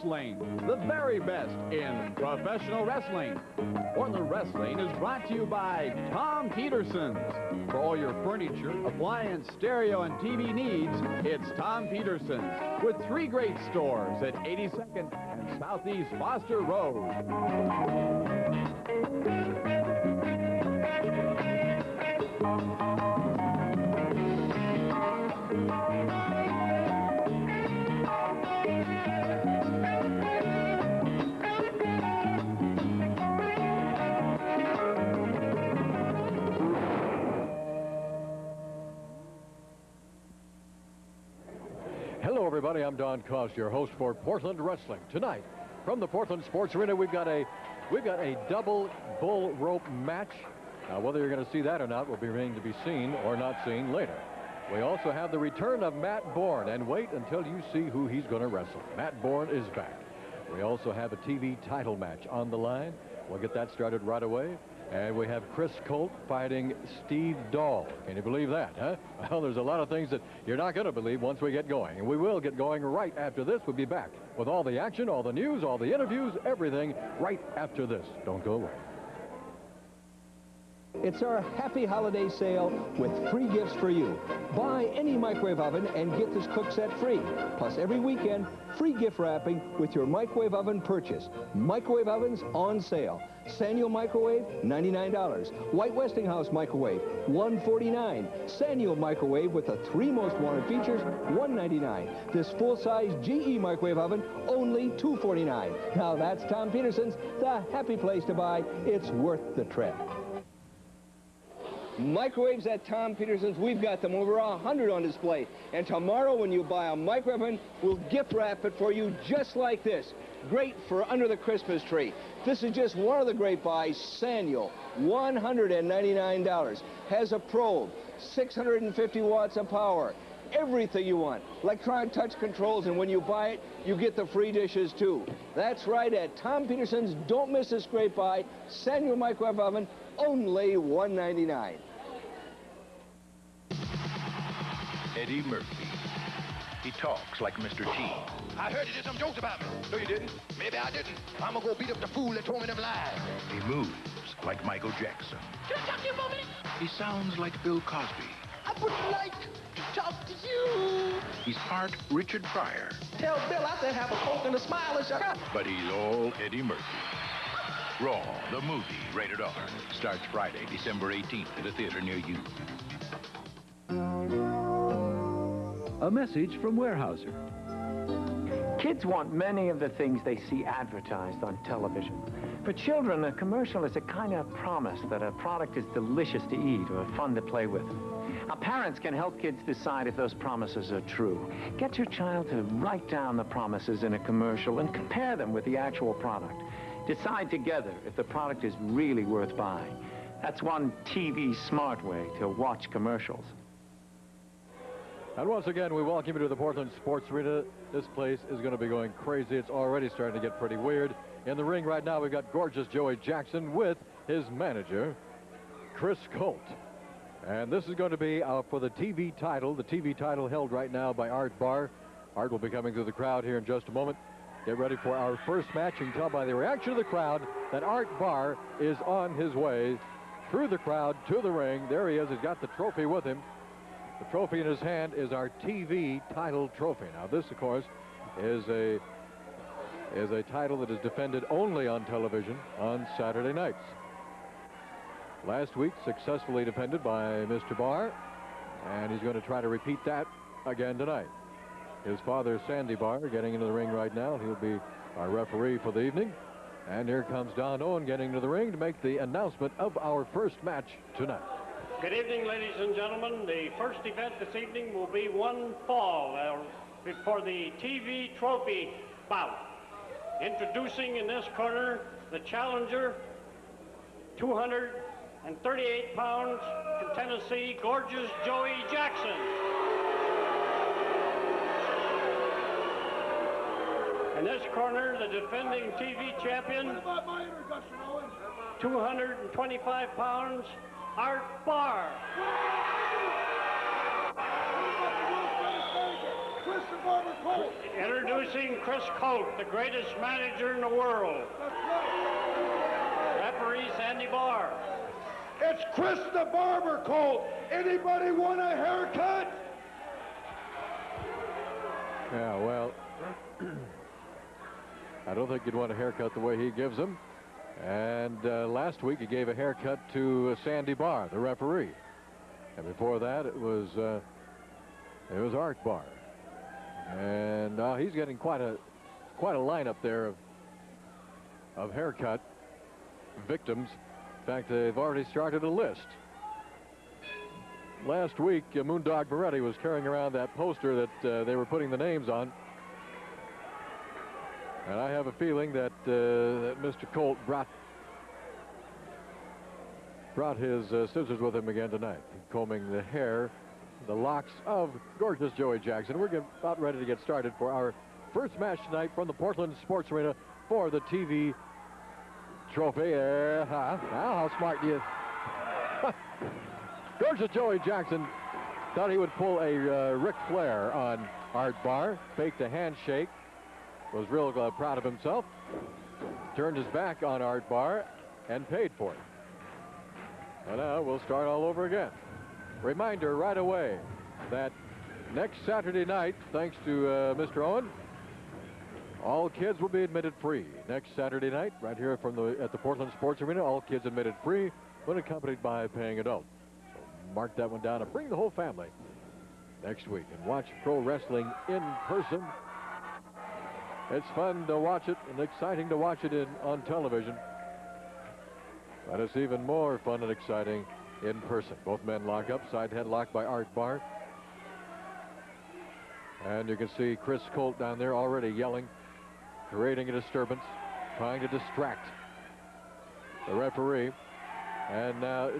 Wrestling, the very best in professional wrestling. Portland Wrestling is brought to you by Tom Peterson's. For all your furniture, appliance, stereo, and TV needs, it's Tom Peterson's, with 3 great stores at 82nd and Southeast Foster Road. Hello, everybody. I'm Don Cost, your host for Portland Wrestling. Tonight, from the Portland Sports Arena, we've got a double bull rope match. Now, whether you're going to see that or not will be remain to be seen or not seen later. We also have the return of Matt Borne, and wait until you see who he's going to wrestle. Matt Borne is back. We also have a TV title match on the line. We'll get that started right away. And we have Chris Colt fighting Steve Dahl. Can you believe that, huh? Well, there's a lot of things that you're not going to believe once we get going. And we will get going right after this. We'll be back with all the action, all the news, all the interviews, everything right after this. Don't go away. It's our happy holiday sale with free gifts for you. Buy any microwave oven and get this cook set free. Plus, every weekend, free gift wrapping with your microwave oven purchase. Microwave ovens on sale. Sanyo microwave, $99. White Westinghouse microwave, $149. Sanyo microwave with the 3 most wanted features, $199. This full-size GE microwave oven, only $249. Now that's Tom Peterson's, the happy place to buy. It's worth the trip. Microwaves at Tom Peterson's, we've got them over 100 on display. And tomorrow when you buy a microwave oven, we'll gift wrap it for you just like this. Great for under the Christmas tree. This is just one of the great buys, Sanyo, $199. Has a probe, 650 watts of power. Everything you want. Electronic touch controls, and when you buy it, you get the free dishes too. That's right, at Tom Peterson's, don't miss this great buy. Sanyo microwave oven, only $199. Eddie Murphy. He talks like Mr. T. I heard you did some jokes about me. No, you didn't. Maybe I didn't. I'm gonna go beat up the fool that told me them lies. He moves like Michael Jackson. Can I talk to you a moment? He sounds like Bill Cosby. I would like to talk to you. He's part Richard Pryor. Tell Bill I said have a Coke and a smile and shut up. But he's all Eddie Murphy. Raw, the movie, rated R, starts Friday, December 18th at a theater near you. A message from Weyerhaeuser. Kids want many of the things they see advertised on television. For children, a commercial is a kind of promise that a product is delicious to eat or fun to play with. Now, parents can help kids decide if those promises are true. Get your child to write down the promises in a commercial and compare them with the actual product. Decide together if the product is really worth buying. That's one TV smart way to watch commercials. And once again, we welcome you to the Portland Sports Arena. This place is going to be going crazy. It's already starting to get pretty weird. In the ring right now, we've got gorgeous Joey Jackson with his manager, Chris Colt. And this is going to be for the TV title held right now by Art Barr. Art will be coming through the crowd here in just a moment. Get ready for our first match. You can tell by the reaction of the crowd that Art Barr is on his way through the crowd to the ring. There he is. He's got the trophy with him. The trophy in his hand is our TV title trophy. Now, this, of course, is a title that is defended only on television on Saturday nights. Last week, successfully defended by Mr. Barr, and he's going to try to repeat that again tonight. His father, Sandy Barr, getting into the ring right now. He'll be our referee for the evening. And here comes Don Owen getting to the ring to make the announcement of our first match tonight. Good evening, ladies and gentlemen. The first event this evening will be one fall for the TV trophy bout. Introducing in this corner the challenger, 238 pounds, from Tennessee, gorgeous Joey Jackson. In this corner, the defending TV champion, 225 pounds, Art Barr. Barber Colt. Introducing Chris Colt, the greatest manager in the world. Referee Sandy Barr. It's Chris the Barber Colt. Anybody want a haircut? Yeah, well, I don't think you'd want a haircut the way he gives them. And last week he gave a haircut to Sandy Barr, the referee. And before that it was Art Barr. And he's getting quite a lineup there of haircut victims. In fact, they've already started a list. Last week, Moondog Moretti was carrying around that poster that they were putting the names on. And I have a feeling that, that Mr. Colt brought his scissors with him again tonight, combing the hair, the locks of gorgeous Joey Jackson. We're about ready to get started for our first match tonight from the Portland Sports Arena for the TV trophy. Now, how smart do you... Gorgeous Joey Jackson thought he would pull a Ric Flair on Art Barr, faked a handshake, was real proud of himself, turned his back on Art Barr, and paid for it. And now we'll start all over again. Reminder right away that next Saturday night, thanks to Mr. Owen, all kids will be admitted free. Next Saturday night, right here at the Portland Sports Arena, all kids admitted free, but accompanied by a paying adult. So mark that one down and bring the whole family next week and watch pro wrestling in person. It's fun to watch it and exciting to watch it on television. But it's even more fun and exciting in person. Both men lock up, side headlock by Art Barr. And you can see Chris Colt down there already yelling, creating a disturbance, trying to distract the referee. And now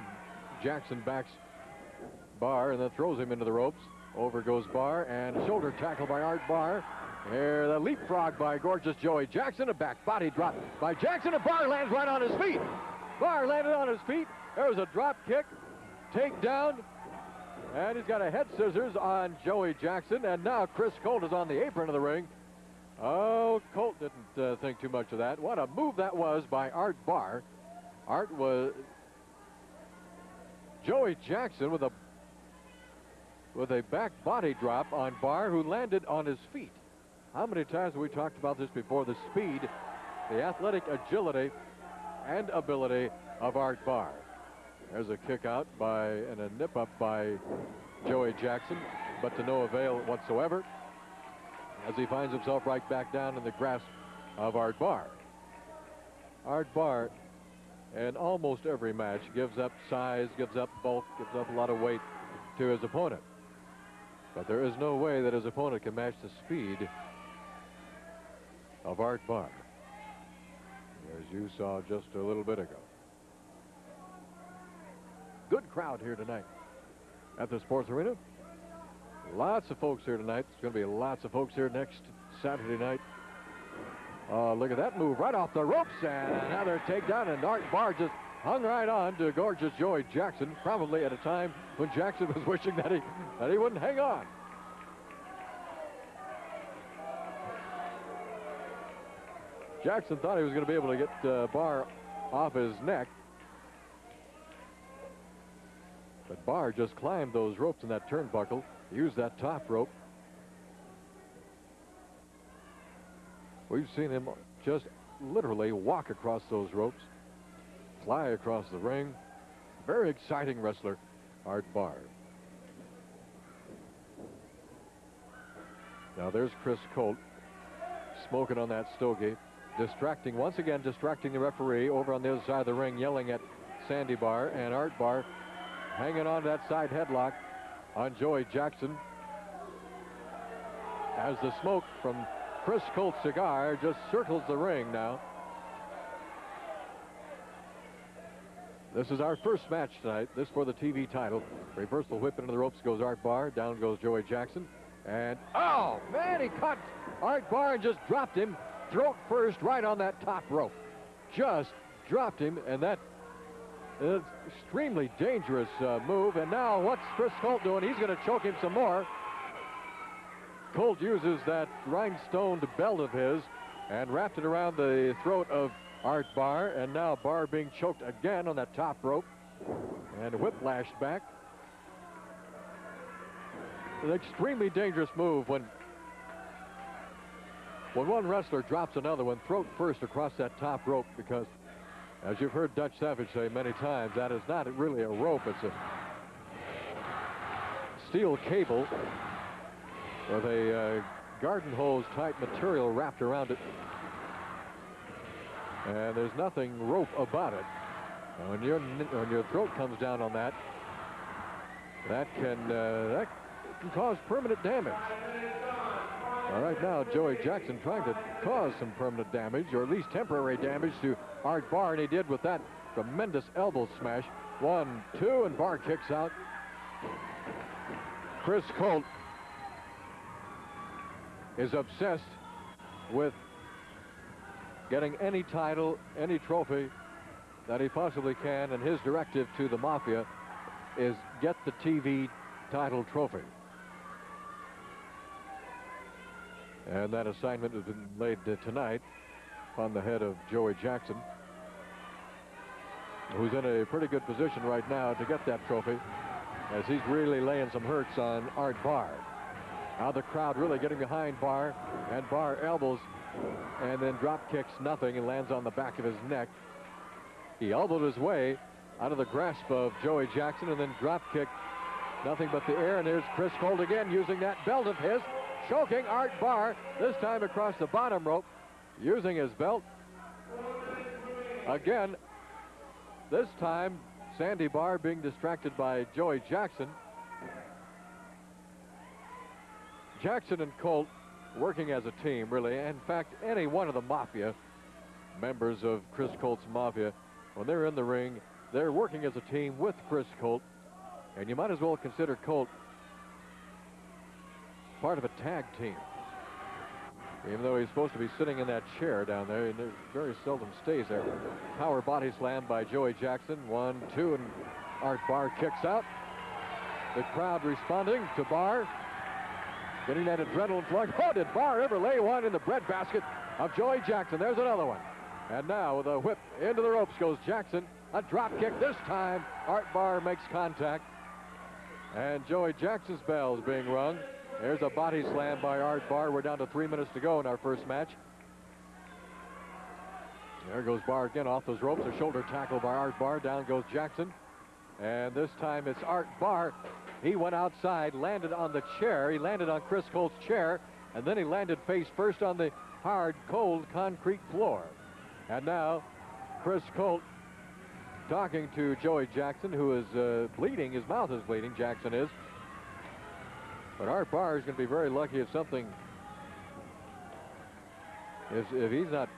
Jackson backs Barr and then throws him into the ropes. Over goes Barr, and a shoulder tackle by Art Barr. Here, the leapfrog by gorgeous Joey Jackson. A back body drop by Jackson, and Barr lands right on his feet. Barr landed on his feet. There was a drop kick, takedown, and he's got a head scissors on Joey Jackson, and now Chris Colt is on the apron of the ring. Oh, Colt didn't think too much of that. What a move that was by Art Barr. Joey Jackson with a back body drop on Barr, who landed on his feet. How many times have we talked about this before? The speed, the athletic agility, and ability of Art Barr. There's a kick out and a nip up by Joey Jackson, but to no avail whatsoever, as he finds himself right back down in the grasp of Art Barr. Art Barr, in almost every match, gives up size, gives up bulk, gives up a lot of weight to his opponent. But there is no way that his opponent can match the speed of Art Barr, as you saw just a little bit ago. Good crowd here tonight at the Sports Arena. Lots of folks here tonight. There's going to be lots of folks here next Saturday night. Look at that move right off the ropes, and another takedown, and Art Barr just hung right on to gorgeous Joey Jackson, probably at a time when Jackson was wishing that he wouldn't hang on. Jackson thought he was going to be able to get Barr off his neck. But Barr just climbed those ropes in that turnbuckle, used that top rope. We've seen him just literally walk across those ropes, fly across the ring. Very exciting wrestler, Art Barr. Now there's Chris Colt smoking on that stogie, once again distracting the referee over on the other side of the ring, yelling at Sandy Barr, and Art Barr hanging on to that side headlock on Joey Jackson as the smoke from Chris Colt's cigar just circles the ring now. This is our first match tonight. This for the TV title. Reversal whip into the ropes goes Art Barr. Down goes Joey Jackson. And, oh, man, he caught Art Barr and just dropped him throat first right on that top rope. Just dropped him, and that is extremely dangerous move. And now what's Chris Colt doing? He's going to choke him some more. Colt uses that rhinestoned belt of his and wrapped it around the throat of Art Barr, and now Barr being choked again on that top rope and whiplashed back. An extremely dangerous move when one wrestler drops another one throat first across that top rope, because as you've heard Dutch Savage say many times, that is not really a rope, it's a steel cable with a garden hose type material wrapped around it, and there's nothing rope about it. Now, when your throat comes down on that, that can cause permanent damage. All right, now Joey Jackson trying to cause some permanent damage, or at least temporary damage, to Art Barr, and he did with that tremendous elbow smash. 1, 2, and Barr kicks out. Chris Colt is obsessed with getting any title, any trophy that he possibly can, and his directive to the Mafia is get the TV title trophy. And that assignment has been laid tonight on the head of Joey Jackson, who's in a pretty good position right now to get that trophy, as he's really laying some hurts on Art Barr. Now the crowd really getting behind Barr, and Barr elbows and then drop kicks nothing and lands on the back of his neck. He elbowed his way out of the grasp of Joey Jackson and then drop kicked nothing but the air. And there's Chris Colt again using that belt of his, choking Art Barr, this time across the bottom rope, using his belt. Again, this time Sandy Barr being distracted by Joey Jackson. Jackson and Colt working as a team, really. In fact, any one of the Mafia, members of Chris Colt's Mafia, when they're in the ring, they're working as a team with Chris Colt. And you might as well consider Colt part of a tag team. Even though he's supposed to be sitting in that chair down there, and very seldom stays there. Power body slam by Joey Jackson. 1, 2, and Art Barr kicks out. The crowd responding to Barr, getting that adrenaline flux. Oh, did Barr ever lay one in the breadbasket of Joey Jackson? There's another one. And now with a whip into the ropes goes Jackson. A drop kick this time. Art Barr makes contact. And Joey Jackson's bell is being rung. There's a body slam by Art Barr. We're down to 3 minutes to go in our first match. There goes Barr again off those ropes. A shoulder tackle by Art Barr. Down goes Jackson. And this time it's Art Barr. He went outside, landed on the chair. He landed on Chris Colt's chair, and then he landed face first on the hard, cold concrete floor. And now Chris Colt talking to Joey Jackson, who is bleeding. His mouth is bleeding, Jackson is. But Art Barr is going to be very lucky if something, if he's not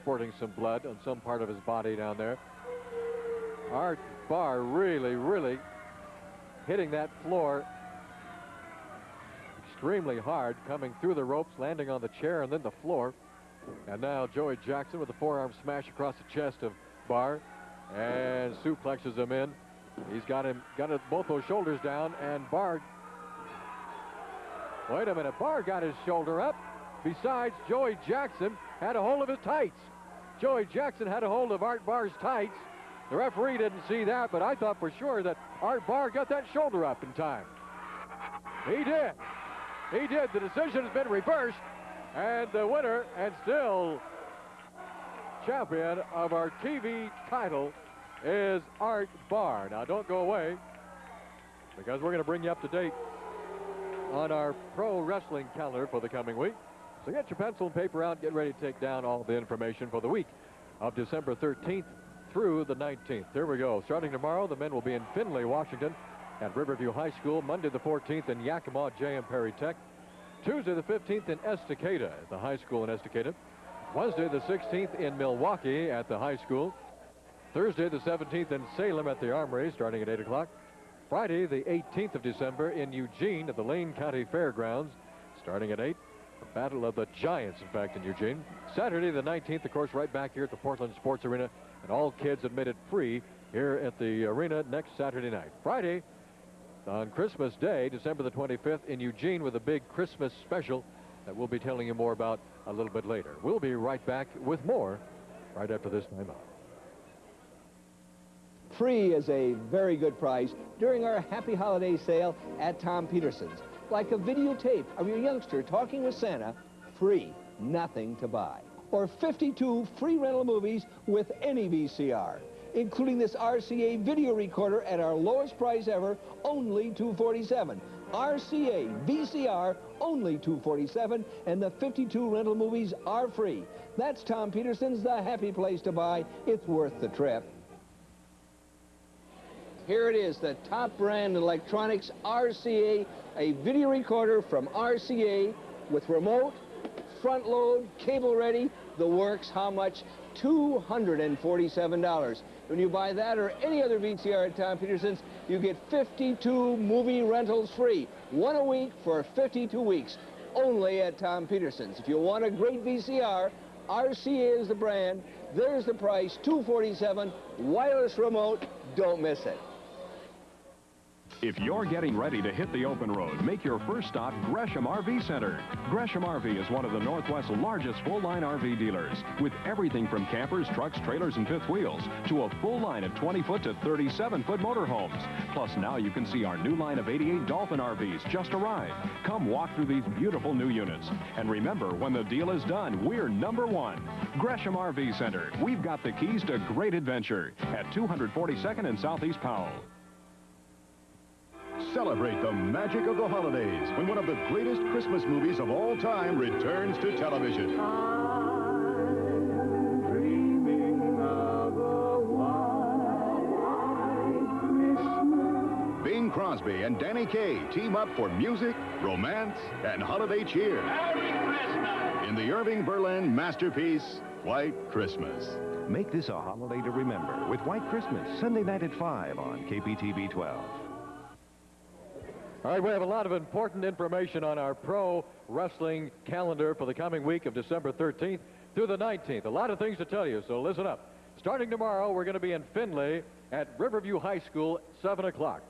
sporting some blood on some part of his body down there. Art Barr really, really hitting that floor extremely hard, coming through the ropes, landing on the chair and then the floor. And now Joey Jackson with a forearm smash across the chest of Barr and suplexes him in. He's got both those shoulders down, and Barr, wait a minute, Barr got his shoulder up. Besides, Joey Jackson had a hold of his tights. Joey Jackson had a hold of Art Barr's tights. The referee didn't see that, but I thought for sure that Art Barr got that shoulder up in time. He did. He did. The decision has been reversed, and the winner and still champion of our TV title is Art Barr. Now, don't go away, because we're going to bring you up to date on our pro wrestling calendar for the coming week. So get your pencil and paper out, get ready to take down all the information for the week of December 13th through the 19th. There we go. Starting tomorrow, the men will be in Findlay, Washington at Riverview High School. Monday the 14th in Yakima, J.M. Perry Tech. Tuesday the 15th in Estacada at the high school in Estacada. Wednesday the 16th in Milwaukee at the high school. Thursday the 17th in Salem at the Armory starting at 8 o'clock. Friday the 18th of December in Eugene at the Lane County Fairgrounds starting at 8. The Battle of the Giants, in fact, in Eugene. Saturday the 19th, of course, right back here at the Portland Sports Arena, and all kids admitted free here at the arena next Saturday night. Friday on Christmas Day, December the 25th, in Eugene with a big Christmas special that we'll be telling you more about a little bit later. We'll be right back with more right after this time out. Free is a very good price during our Happy Holiday sale at Tom Peterson's. Like a videotape of your youngster talking with Santa, free, nothing to buy. Or 52 free rental movies with any VCR, including this RCA video recorder at our lowest price ever, only $247. RCA VCR, only $247, and the 52 rental movies are free. That's Tom Peterson's, the happy place to buy. It's worth the trip. Here it is, the top brand electronics RCA, a video recorder from RCA with remote, front load, cable ready, the works. How much? $247. When you buy that or any other VCR at Tom Peterson's, you get 52 movie rentals free. One a week for 52 weeks, only at Tom Peterson's. If you want a great VCR, RCA is the brand. There's the price, $247, wireless remote. Don't miss it. If you're getting ready to hit the open road, make your first stop Gresham RV Center. Gresham RV is one of the Northwest's largest full-line RV dealers, with everything from campers, trucks, trailers, and fifth wheels to a full line of 20-foot to 37-foot motorhomes. Plus, now you can see our new line of 88 Dolphin RVs just arrived. Come walk through these beautiful new units. And remember, when the deal is done, we're #1. Gresham RV Center. We've got the keys to great adventure at 242nd and Southeast Powell. Celebrate the magic of the holidays when one of the greatest Christmas movies of all time returns to television. I'm dreaming of a white Christmas. Bing Crosby and Danny Kaye team up for music, romance, and holiday cheer. Merry Christmas! In the Irving Berlin masterpiece, White Christmas. Make this a holiday to remember with White Christmas, Sunday night at 5 on KPTV 12. All right, we have a lot of important information on our pro wrestling calendar for the coming week of December 13th through the 19th. A lot of things to tell you, so listen up. Starting tomorrow, we're going to be in Findlay at Riverview High School, 7 o'clock.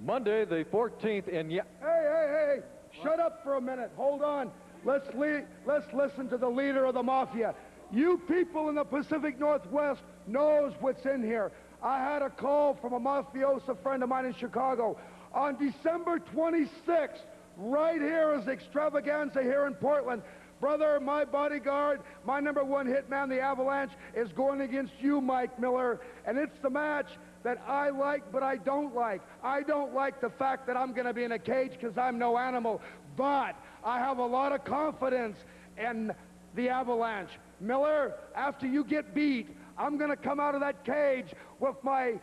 Monday, the 14th in... Hey! Shut up for a minute. Hold on. Let's listen to the leader of the Mafia. You people in the Pacific Northwest knows what's in here. I had a call from a mafioso friend of mine in Chicago. On December 26th, right here is extravaganza here in Portland. Brother, my bodyguard, my #1 hitman, the Avalanche, is going against you, Mike Miller. And it's the match that I like, but I don't like. I don't like the fact that I'm going to be in a cage because I'm no animal. But I have a lot of confidence in the Avalanche. Miller, after you get beat, I'm going to come out of that cage with my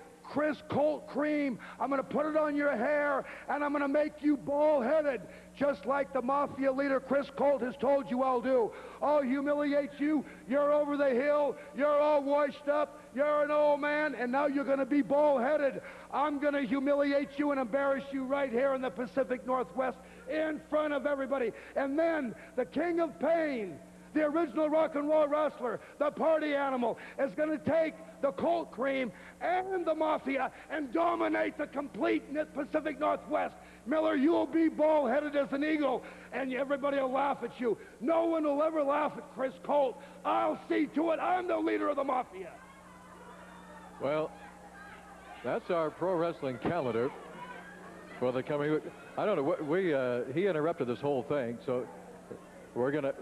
Colt cream. I'm going to put it on your hair, and I'm going to make you bald-headed, just like the Mafia leader Chris Colt has told you I'll do. I'll humiliate you. You're over the hill. You're all washed up. You're an old man, and now you're going to be bald-headed. I'm going to humiliate you and embarrass you right here in the Pacific Northwest in front of everybody. And then the King of Pain, the original rock and roll wrestler, the party animal, is going to take the Colt cream and the Mafia and dominate the complete Pacific Northwest. Miller, you'll be bald-headed as an eagle, and everybody will laugh at you. No one will ever laugh at Chris Colt. I'll see to it. I'm the leader of the Mafia. Well, that's our pro wrestling calendar for the coming week. I don't know. He interrupted this whole thing, so we're gonna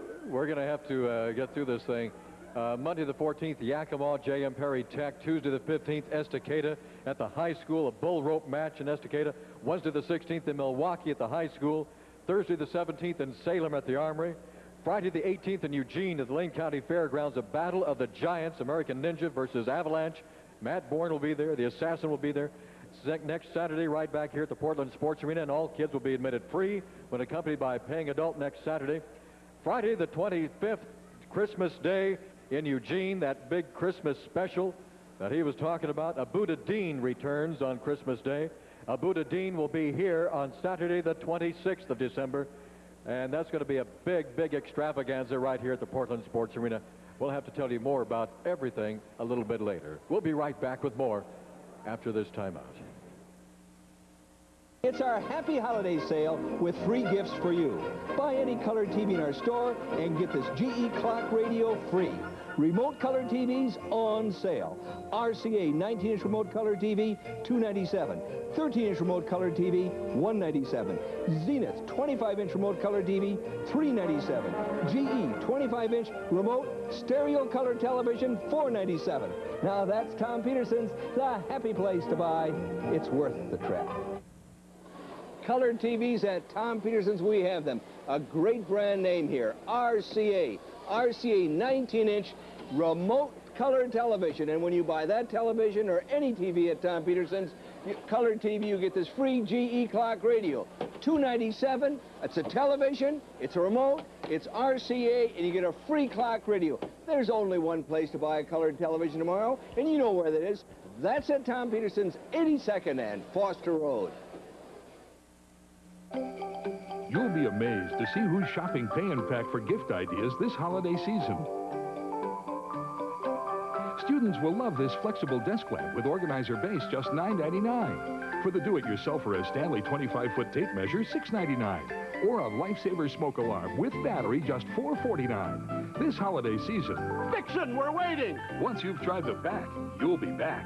have to get through this thing. Monday the 14th, Yakima, J.M. Perry Tech. Tuesday the 15th, Estacada at the high school, a bull rope match in Estacada. Wednesday the 16th in Milwaukee at the high school. Thursday the 17th in Salem at the Armory. Friday the 18th in Eugene at the Lane County Fairgrounds, a battle of the giants, American Ninja versus Avalanche. Matt Borne will be there. The Assassin will be there. Next Saturday, right back here at the Portland Sports Arena, and all kids will be admitted free when accompanied by a paying adult next Saturday. Friday the 25th, Christmas Day in Eugene, that big Christmas special that he was talking about. Abu Dean returns on Christmas Day. Abu Dean will be here on Saturday the 26th of December, and that's going to be a big extravaganza right here at the Portland Sports Arena. We'll have to tell you more about everything a little bit later. We'll be right back with more after this timeout. It's our happy holiday sale with free gifts for you. Buy any color TV in our store and get this GE clock radio free. Remote color TVs on sale. RCA 19-inch remote color TV, $297. 13-inch remote color TV, $197. Zenith 25-inch remote color TV, $397. GE 25-inch remote stereo color television, $497. Now that's Tom Peterson's, the happy place to buy. It's worth the trip. Colored TVs at Tom Peterson's, we have them. A great brand name here, RCA. RCA 19-inch remote colored television. And when you buy that television or any TV at Tom Peterson's, colored TV, you get this free GE clock radio. $297. It's a television, it's a remote, it's RCA, and you get a free clock radio. There's only one place to buy a colored television tomorrow, and you know where that is. That's at Tom Peterson's, 82nd and Foster Road. You'll be amazed to see who's shopping Pay and Pack for gift ideas this holiday season. Students will love this flexible desk lamp with organizer base, just $9.99. For the do-it-yourselfer, a Stanley 25-foot tape measure, $6.99. Or a Lifesaver smoke alarm with battery, just $4.49. This holiday season. Vixen, we're waiting. Once you've tried the pack, you'll be back.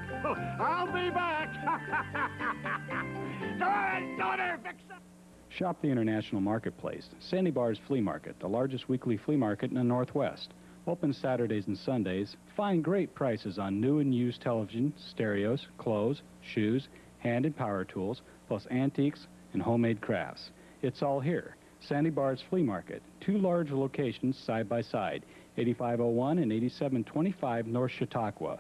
I'll be back. Daughter, Vixen. Shop the International Marketplace, Sandy Barr's Flea Market, the largest weekly flea market in the Northwest. Open Saturdays and Sundays. Find great prices on new and used television, stereos, clothes, shoes, hand and power tools, plus antiques and homemade crafts. It's all here. Sandy Barr's Flea Market, 2 large locations side by side, 8501 and 8725 North Chautauqua.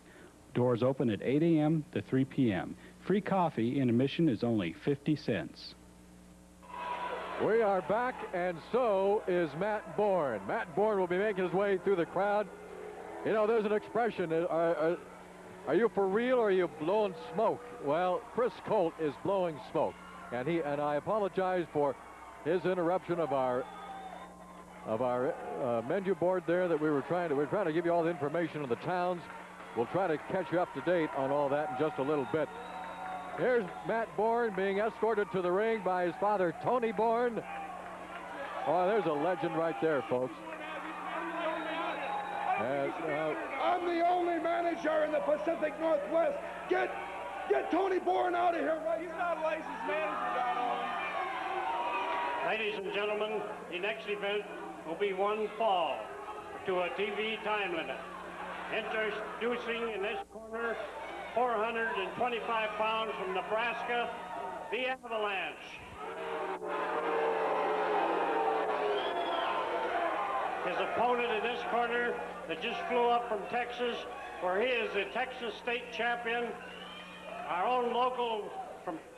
Doors open at 8 a.m. to 3 p.m. Free coffee and admission is only 50 cents. We are back, and so is Matt Borne. Matt Borne will be making his way through the crowd. You know, there's an expression, are you for real or are you blowing smoke? Well, Chris Colt is blowing smoke, and I apologize for his interruption of our menu board there that we're trying to give you all the information on the towns. We'll try to catch you up to date on all that in just a little bit. Here's Matt Borne being escorted to the ring by his father, Tony Borne. Oh, there's a legend right there, folks. I'm the only manager in the Pacific Northwest. Get Tony Borne out of here right now. He's not a licensed manager, Don. Ladies and gentlemen, the next event will be one fall to a TV time limit. Introducing in this corner, 425 pounds from Nebraska, the Avalanche. His opponent in this corner that just flew up from Texas, where he is the Texas state champion. Our own local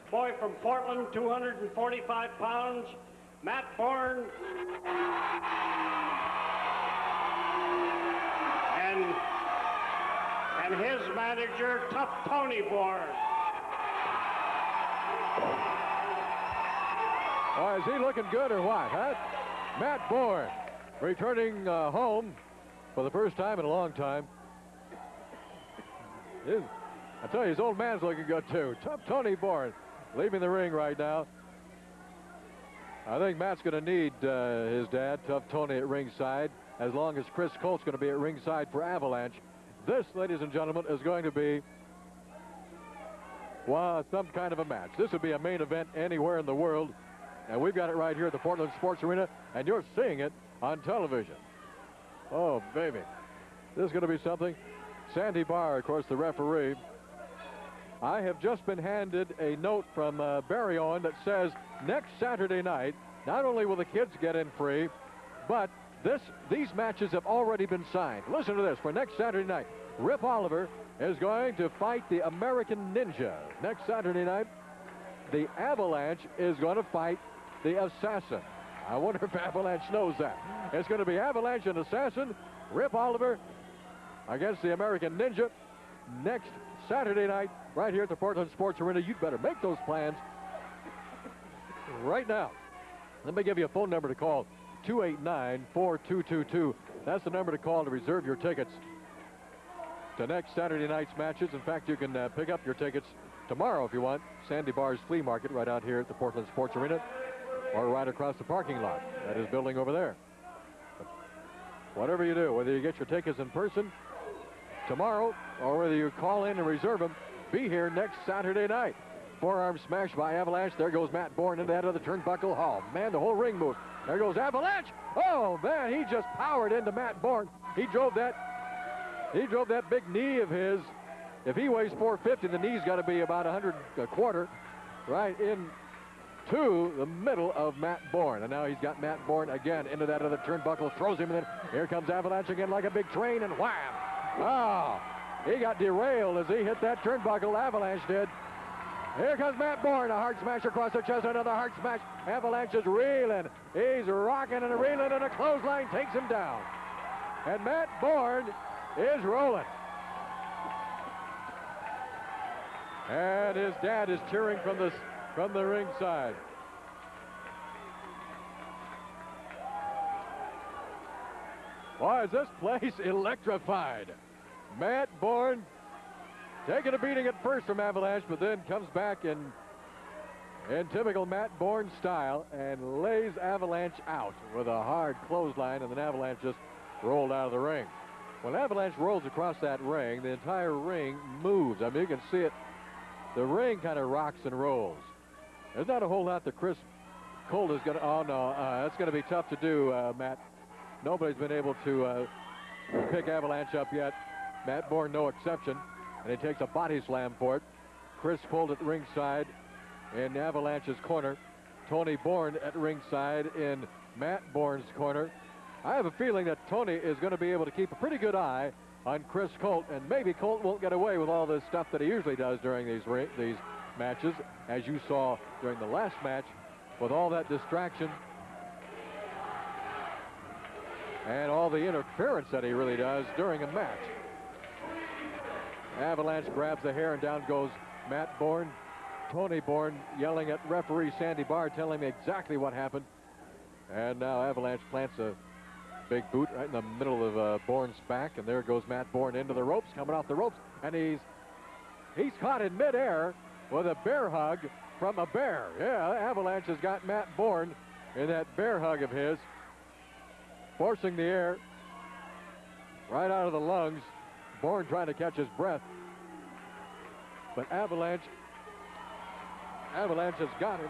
boy from Portland, 245 pounds, Matt Borne. And his manager, Tough Tony Borne. Oh, is he looking good or what, huh? Matt Borne returning home for the first time in a long time. I tell you, his old man's looking good, too. Tough Tony Borne leaving the ring right now. I think Matt's going to need his dad, Tough Tony, at ringside, as long as Chris Colt's going to be at ringside for Avalanche. This, ladies and gentlemen, is going to be, well, some kind of a match. This would be a main event anywhere in the world, and we've got it right here at the Portland Sports Arena, and you're seeing it on television. Oh, baby. This is going to be something. Sandy Barr, of course, the referee. I have just been handed a note from Barry on that says next Saturday night, not only will the kids get in free, but these matches have already been signed. Listen to this. For next Saturday night, Rip Oliver is going to fight the American Ninja. Next Saturday night, the Avalanche is going to fight the Assassin. I wonder if Avalanche knows that. It's going to be Avalanche and Assassin, Rip Oliver against the American Ninja next Saturday night right here at the Portland Sports Arena. You'd better make those plans right now. Let me give you a phone number to call. 289-4222. That's the number to call to reserve your tickets to next Saturday night's matches. In fact, you can pick up your tickets tomorrow if you want. Sandy Barr's Flea Market right out here at the Portland Sports Arena, or right across the parking lot. That is building over there. But whatever you do, whether you get your tickets in person tomorrow or whether you call in and reserve them, be here next Saturday night. Forearm smash by Avalanche. There goes Matt Borne into that other turnbuckle. Oh, man, the whole ring moved. There goes Avalanche. Oh, man, he just powered into Matt Borne. He drove that big knee of his. If he weighs 450, the knee's got to be about 125, right into the middle of Matt Borne. And now he's got Matt Borne again into that other turnbuckle, throws him in. Here comes Avalanche again like a big train, and wham! Oh, he got derailed as he hit that turnbuckle. Avalanche did. Here comes Matt Borne, a hard smash across the chest, another hard smash. Avalanche is reeling. He's rocking and reeling, and a clothesline takes him down. And Matt Borne is rolling. And his dad is cheering from the ringside. Boy, is this place electrified. Matt Borne taking a beating at first from Avalanche, but then comes back in typical Matt Borne style and lays Avalanche out with a hard clothesline, and then Avalanche just rolled out of the ring. When Avalanche rolls across that ring, the entire ring moves. I mean, you can see it. The ring kind of rocks and rolls. There's not a whole lot that Chris Colt is going to... Oh, no, that's going to be tough to do, Matt. Nobody's been able to pick Avalanche up yet. Matt Borne, no exception. And he takes a body slam for it. Chris Colt at ringside in Avalanche's corner. Tony Borne at ringside in Matt Borne's corner. I have a feeling that Tony is going to be able to keep a pretty good eye on Chris Colt, and maybe Colt won't get away with all this stuff that he usually does during these matches, as you saw during the last match, with all that distraction and all the interference that he really does during a match. Avalanche grabs the hair, and down goes Matt Borne. Tony Borne yelling at referee Sandy Barr, telling him exactly what happened. And now Avalanche plants a big boot right in the middle of Borne's back, and there goes Matt Borne into the ropes, coming off the ropes, and he's caught in midair with a bear hug from a bear. Yeah, Avalanche has got Matt Borne in that bear hug of his, forcing the air right out of the lungs. Borne trying to catch his breath, but Avalanche has got him.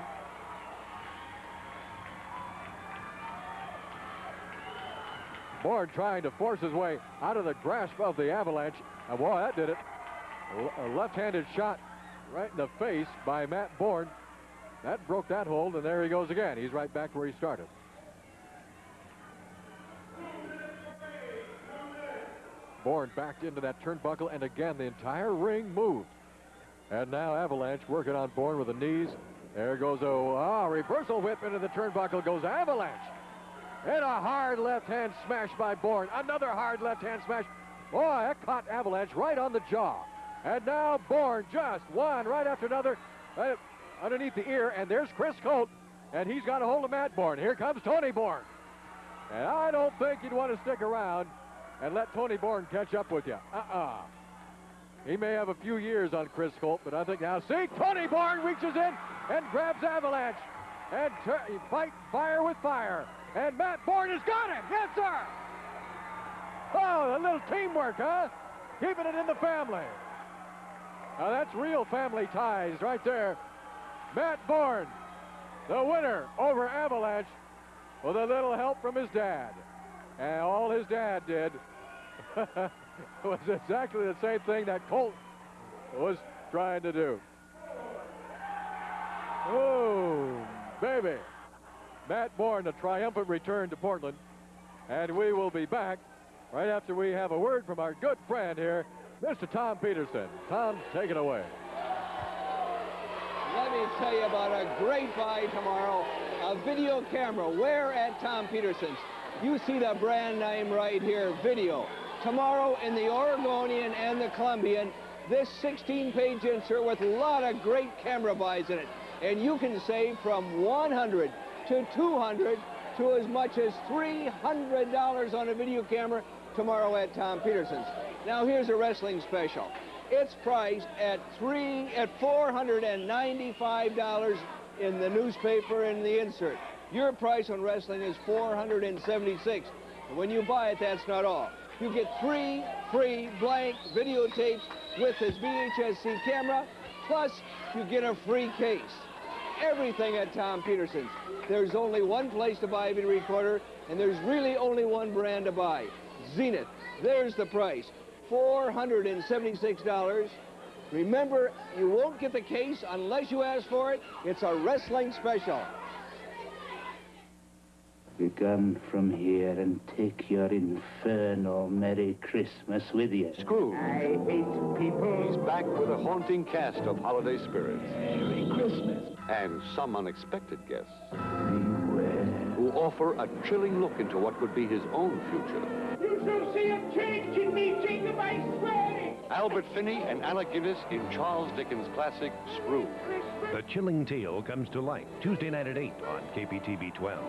Borne trying to force his way out of the grasp of the Avalanche. And boy, that did it. A left-handed shot right in the face by Matt Borne. That broke that hold, and there he goes again. He's right back where he started. Borne backed into that turnbuckle, and again, the entire ring moved. And now Avalanche working on Borne with the knees. There goes a reversal whip into the turnbuckle goes Avalanche. And a hard left-hand smash by Borne. Another hard left-hand smash. Boy, that caught Avalanche right on the jaw. And now Borne just one right after another underneath the ear. And there's Chris Colt, and he's got a hold of Matt Borne. Here comes Tony Borne. And I don't think you'd want to stick around and let Tony Borne catch up with you. He may have a few years on Chris Colt, but I think now, see, Tony Borne reaches in and grabs Avalanche. And fight fire with fire. And Matt Borne has got him. Yes, sir. Oh, a little teamwork, huh? Keeping it in the family. Now, that's real family ties right there. Matt Borne, the winner over Avalanche, with a little help from his dad. And all his dad did was exactly the same thing that Colt was trying to do. Oh, baby. Matt Borne, a triumphant return to Portland. And we will be back right after we have a word from our good friend here, Mr. Tom Peterson. Tom, take it away. Let me tell you about a great buy tomorrow, a video camera. Where at Tom Peterson's? You see the brand name right here, video. Tomorrow in the Oregonian and the Columbian, this 16-page insert with a lot of great camera buys in it. And you can save from $100 to $200 to as much as $300 on a video camera tomorrow at Tom Peterson's. Now here's a wrestling special. It's priced at $495 in the newspaper and the insert. Your price on wrestling is $476. And when you buy it, that's not all. You get 3 free blank videotapes with his VHS-C camera, plus you get a free case. Everything at Tom Peterson's. There's only one place to buy a video recorder, and there's really only one brand to buy. Zenith. There's the price. $476. Remember, you won't get the case unless you ask for it. It's a wrestling special. Be gone from here and take your infernal Merry Christmas with you. Scrooge. I hate people. He's back with a haunting cast of holiday spirits. Merry Christmas. And some unexpected guests. Beware. Who offer a chilling look into what would be his own future. You shall see a change in me, Jacob, I swear it. Albert Finney and Alec Guinness in Charles Dickens' classic Scrooge. The chilling tale comes to life Tuesday night at 8 on KPTV 12.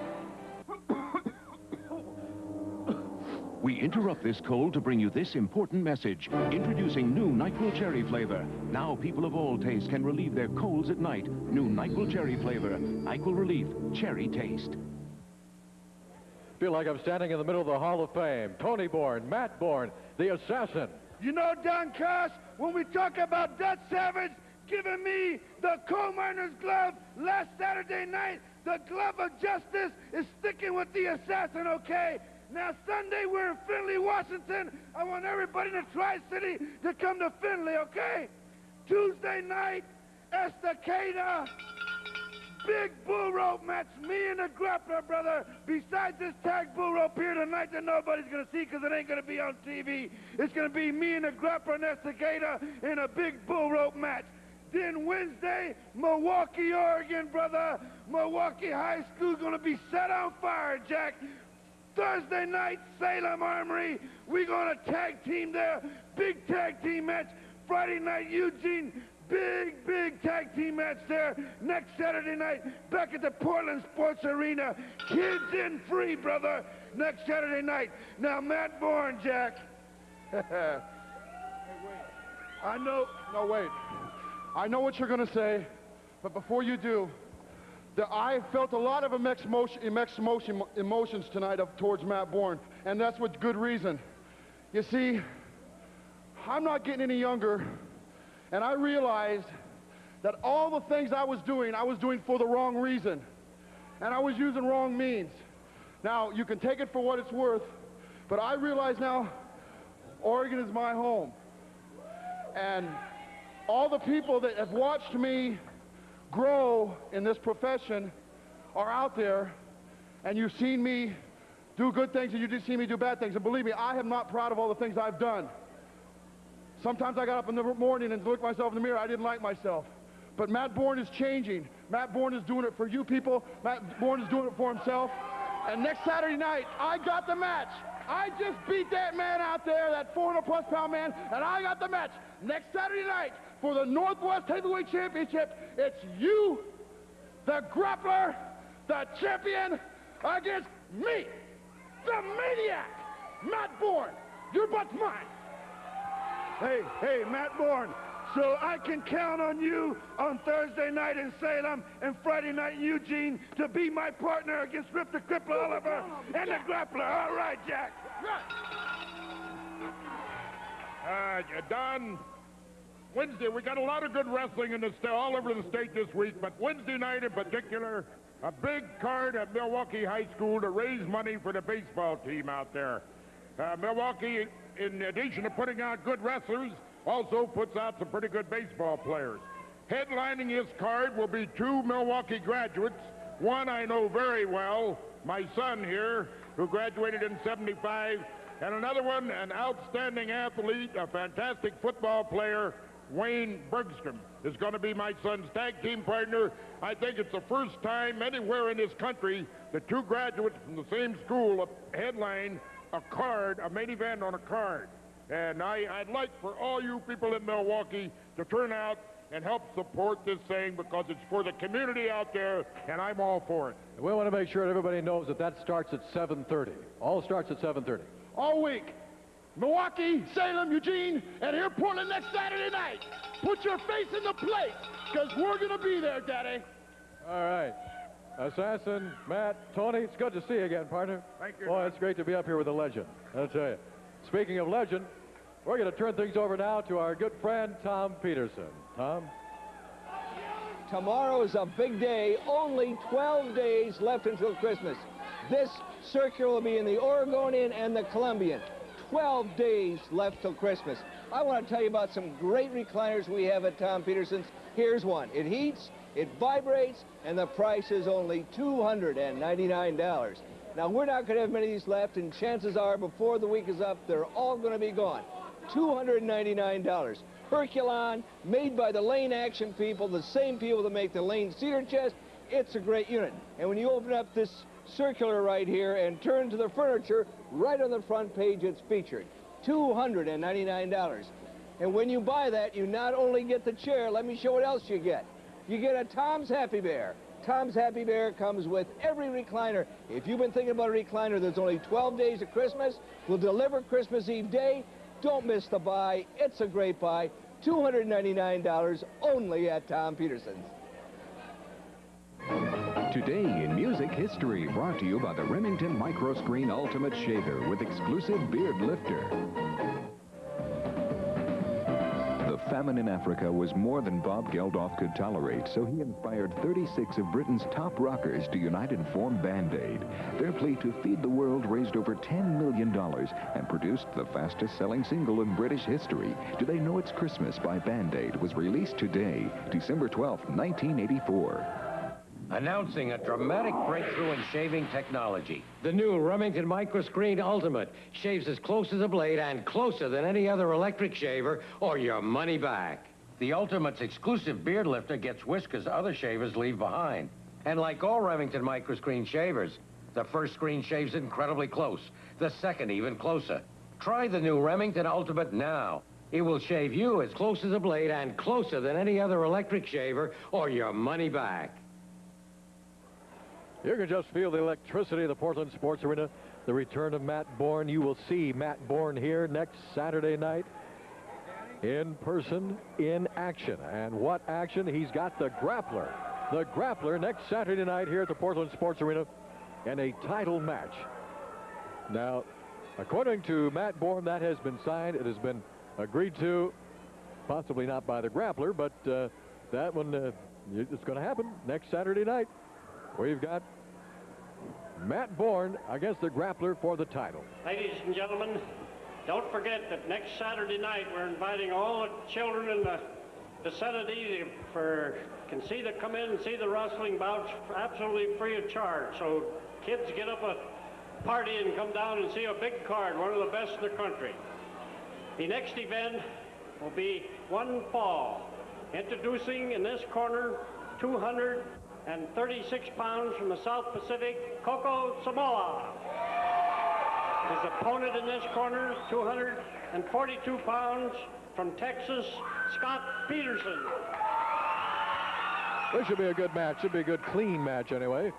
We interrupt this cold to bring you this important message. Introducing new NyQuil Cherry flavor. Now people of all tastes can relieve their colds at night. New NyQuil Cherry flavor. NyQuil Relief. Cherry taste. Feel like I'm standing in the middle of the Hall of Fame. Tony Borne, Matt Borne, the assassin. You know, Don Koss, when we talk about Dutch Savage giving me the coal miner's glove last Saturday night, the glove of justice is sticking with the assassin, okay? Now, Sunday, we're in Findlay, Washington. I want everybody in the Tri-City to come to Findlay, okay? Tuesday night, Estacada, big bull rope match, me and the grappler, brother. Besides this tag bull rope here tonight that nobody's going to see because it ain't going to be on TV, it's going to be me and the grappler and Estacada in a big bull rope match. Then Wednesday, Milwaukee, Oregon, brother. Milwaukee High School going to be set on fire, Jack. Thursday night, Salem Armory. We're going to tag team there. Big tag team match. Friday night, Eugene. Big tag team match there. Next Saturday night, back at the Portland Sports Arena. Kids in free, brother. Next Saturday night. Now, Matt Borne, Jack. I know, no, wait. I know what you're going to say, but before you do, I felt a lot of emotions tonight towards Matt Borne, and that's with good reason. You see, I'm not getting any younger, and I realized that all the things I was doing for the wrong reason, and I was using wrong means. Now, you can take it for what it's worth, but I realize now Oregon is my home, and all the people that have watched me grow in this profession are out there, and you've seen me do good things and you just see me do bad things. And believe me, I am not proud of all the things I've done. Sometimes I got up in the morning and looked myself in the mirror. I didn't like myself. But Matt Borne is changing. Matt Borne is doing it for you people. Matt Borne is doing it for himself. And next Saturday night, I got the match. I just beat that man out there, that 400-plus pound man, and I got the match. Next Saturday night, for the Northwest Heavyweight Championship, it's you, the grappler, the champion, against me, the maniac, Matt Borne. Your butt's mine. Hey, Matt Borne. So I can count on you on Thursday night in Salem and Friday night in Eugene to be my partner against Rip the Crippler Oliver and the grappler. All right, Jack. Don, Wednesday, we got a lot of good wrestling in all over the state this week, but Wednesday night in particular, a big card at Milwaukee High School to raise money for the baseball team out there. Milwaukee, in addition to putting out good wrestlers, also puts out some pretty good baseball players. Headlining this card will be 2 Milwaukee graduates. One I know very well, my son here, who graduated in '75, and another one, an outstanding athlete, a fantastic football player, Wayne Bergstrom, is going to be my son's tag team partner. I think it's the first time anywhere in this country that 2 graduates from the same school headline a card, a main event on a card. And I'd like for all you people in Milwaukee to turn out and help support this thing because it's for the community out there, and I'm all for it. We want to make sure everybody knows that starts at 7:30. All starts at 7:30. All week. Milwaukee, Salem, Eugene, and here Portland next Saturday night. Put your face in the plate, because we're going to be there, Daddy. All right. Assassin, Matt, Tony, it's good to see you again, partner. Thank you. Boy, it's great to be up here with a legend, I'll tell you. Speaking of legend, we're going to turn things over now to our good friend, Tom Peterson. Tom? Tomorrow is a big day. Only 12 days left until Christmas. This circular will be in the Oregonian and the Columbian. 12 days left till Christmas. I want to tell you about some great recliners we have at Tom Peterson's. Here's one. It heats, it vibrates, and the price is only $299. Now, we're not going to have many of these left, and chances are before the week is up, they're all going to be gone. $299. Herculon, made by the Lane Action people, the same people that make the Lane Cedar Chest. It's a great unit. And when you open up this circular right here and turn to the furniture, right on the front page it's featured. $299. And when you buy that, you not only get the chair, let me show what else you get. You get a Tom's Happy Bear. Tom's Happy Bear comes with every recliner. If you've been thinking about a recliner, there's only 12 days of Christmas. We'll deliver Christmas Eve day. Don't miss the buy. It's a great buy. $299 only at Tom Peterson's. Today in music history, brought to you by the Remington Microscreen Ultimate Shaver with exclusive beard lifter. The famine in Africa was more than Bob Geldof could tolerate, so he inspired 36 of Britain's top rockers to unite and form Band-Aid. Their plea to feed the world raised over $10 million and produced the fastest-selling single in British history. Do They Know It's Christmas by Band-Aid was released today, December 12, 1984. Announcing a dramatic breakthrough in shaving technology. The new Remington Microscreen Ultimate shaves as close as a blade and closer than any other electric shaver, or your money back. The Ultimate's exclusive beard lifter gets whiskers other shavers leave behind. And like all Remington Microscreen shavers, the first screen shaves incredibly close, the second even closer. Try the new Remington Ultimate now. It will shave you as close as a blade and closer than any other electric shaver, or your money back. You can just feel the electricity of the Portland Sports Arena. The return of Matt Borne. You will see Matt Borne here next Saturday night in person, in action. And what action? He's got the grappler. The grappler next Saturday night here at the Portland Sports Arena in a title match. Now, according to Matt Borne, that has been signed. It has been agreed to, possibly not by the grappler, but that one, it's going to happen next Saturday night. We've got Matt Borne against the grappler for the title. Ladies and gentlemen, don't forget that next Saturday night we're inviting all the children in the vicinity to come in and see the wrestling bouts absolutely free of charge. So kids get up a party and come down and see a big card, one of the best in the country. The next event will be one fall. Introducing in this corner 236 pounds from the South Pacific, Colt Samoa. His opponent in this corner, 242 pounds from Texas, Scott Peterson. This should be a good match. Should be a good, clean match anyway.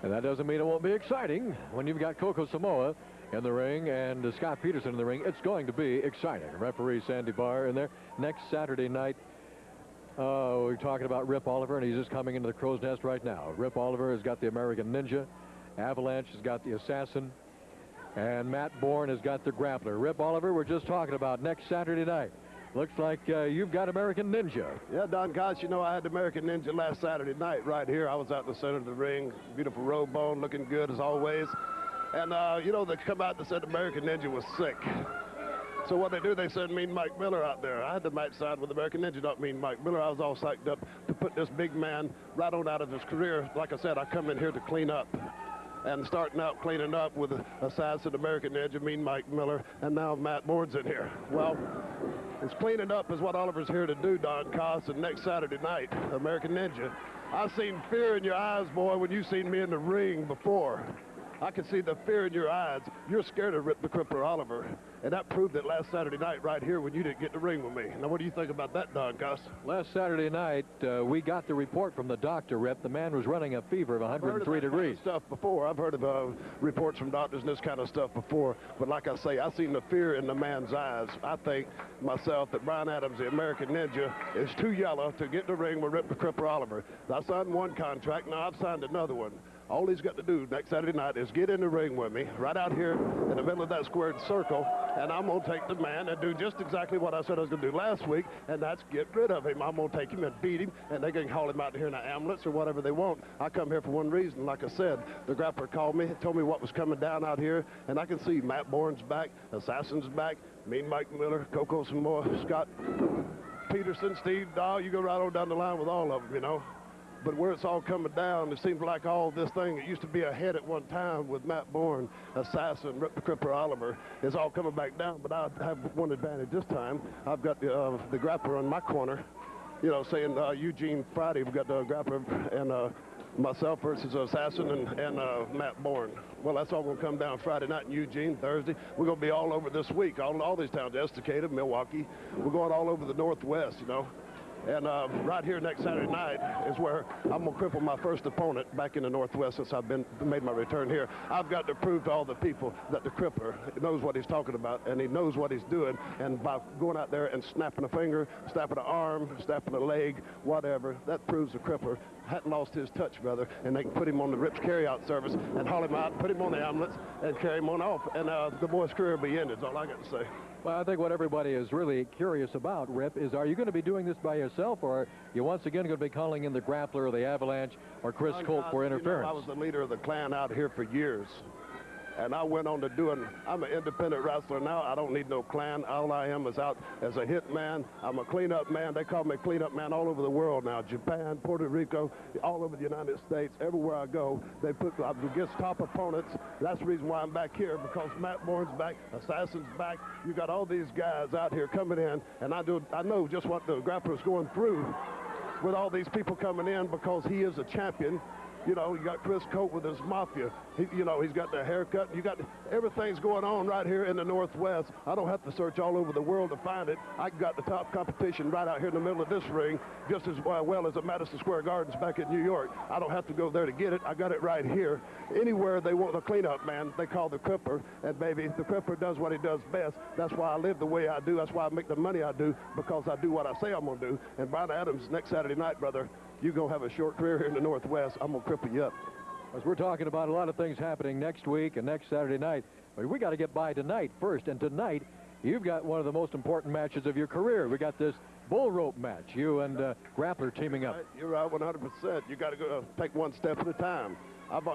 And that doesn't mean it won't be exciting. When you've got Colt Samoa in the ring and Scott Peterson in the ring, it's going to be exciting. Referee Sandy Barr in there. Next Saturday night, we're talking about Rip Oliver, and he's just coming into the crow's nest right now. Rip Oliver has got the American Ninja. Avalanche has got the Assassin. And Matt Borne has got the Grappler. Rip Oliver, we're just talking about next Saturday night. Looks like you've got American Ninja. Yeah, Don Cox, you know, I had the American Ninja last Saturday night right here. I was out in the center of the ring. Beautiful robe bone, looking good as always. And, you know, they come out and said American Ninja was sick. So what they do, they send Mean Mike Miller out there. I had the match side with American Ninja, not Mean Mike Miller. I was all psyched up to put this big man right on out of his career. Like I said, I come in here to clean up. And starting out cleaning up with Assassin, American Ninja, Mean Mike Miller, and now Matt Borne's in here. Well, it's cleaning up is what Oliver's here to do, Don Coss, and next Saturday night, American Ninja. I've seen fear in your eyes, boy, when you seen me in the ring before. I can see the fear in your eyes. You're scared of Rip the Crippler Oliver. And that proved it last Saturday night right here when you didn't get in the ring with me. Now, what do you think about that, Don Gus? Last Saturday night, we got the report from the doctor, Rip. The man was running a fever of 103 degrees. Stuff before. I've heard of reports from doctors and this kind of stuff before. But like I say, I seen the fear in the man's eyes. I think myself that Brian Adams, the American Ninja, is too yellow to get in the ring with Rip the Crippler Oliver. I signed one contract. Now I've signed another one. All he's got to do next Saturday night is get in the ring with me, right out here in the middle of that squared circle, and I'm going to take the man and do just exactly what I said I was going to do last week, and that's get rid of him. I'm going to take him and beat him, and they can haul him out here in an ambulance or whatever they want. I come here for one reason. Like I said, the grappler called me, told me what was coming down out here, and I can see Matt Borne's back, Assassin's back, Mean Mike Miller, Coco Samoa, Scott Peterson, Steve Dahl. You go right on down the line with all of them, you know. But where it's all coming down, it seems like all this thing that used to be ahead at one time with Matt Borne, Assassin, Rip the Crippler Oliver, is all coming back down. But I have one advantage this time. I've got the grappler on my corner, you know, saying Eugene Friday. We've got the grappler and myself versus Assassin and Matt Borne. Well, that's all going to come down Friday night in Eugene, Thursday. We're going to be all over this week, all these towns, Estacada, Milwaukee. We're going all over the Northwest, you know. And right here next Saturday night is where I'm going to cripple my first opponent back in the Northwest since I've made my return here. I've got to prove to all the people that the crippler knows what he's talking about, and he knows what he's doing. And by going out there and snapping a finger, snapping an arm, snapping a leg, whatever, that proves the crippler hadn't lost his touch, brother. And they can put him on the Rips carry-out service and haul him out, put him on the ambulance, and carry him on off. And the boy's career will be ended. That's all I got to say. Well, I think what everybody is really curious about, Rip, is are you going to be doing this by yourself, or are you once again going to be calling in the Grappler or the Avalanche or Chris Colt for interference? You know, I was the leader of the clan out here for years. And I went on to I'm an independent wrestler now. I don't need no clan. All I am is out as a hit man. I'm a cleanup man. They call me cleanup man all over the world now. Japan, Puerto Rico, all over the United States. Everywhere I go, they put against top opponents. That's the reason why I'm back here, because Matt Borne's back, Assassin's back. You got all these guys out here coming in, and I know just what the grappler's going through with all these people coming in, because he is a champion. You know, you got Chris Colt with his Mafia. You know, he's got the haircut. You got everything's going on right here in the Northwest. I don't have to search all over the world to find it. I got the top competition right out here in the middle of this ring, just as well as at Madison Square Gardens back in New York. I don't have to go there to get it. I got it right here. Anywhere they want a cleanup man, they call the Crippler. And baby, the Crippler does what he does best. That's why I live the way I do. That's why I make the money I do, because I do what I say I'm going to do. And Brian Adams, next Saturday night, brother, you're going to have a short career here in the Northwest. I'm going to cripple you up. As we're talking about a lot of things happening next week and next Saturday night, but we got to get by tonight first. And tonight, you've got one of the most important matches of your career. We got this bull rope match, you and Grappler teaming up. You're right, 100%. You got to go take one step at a time. I'm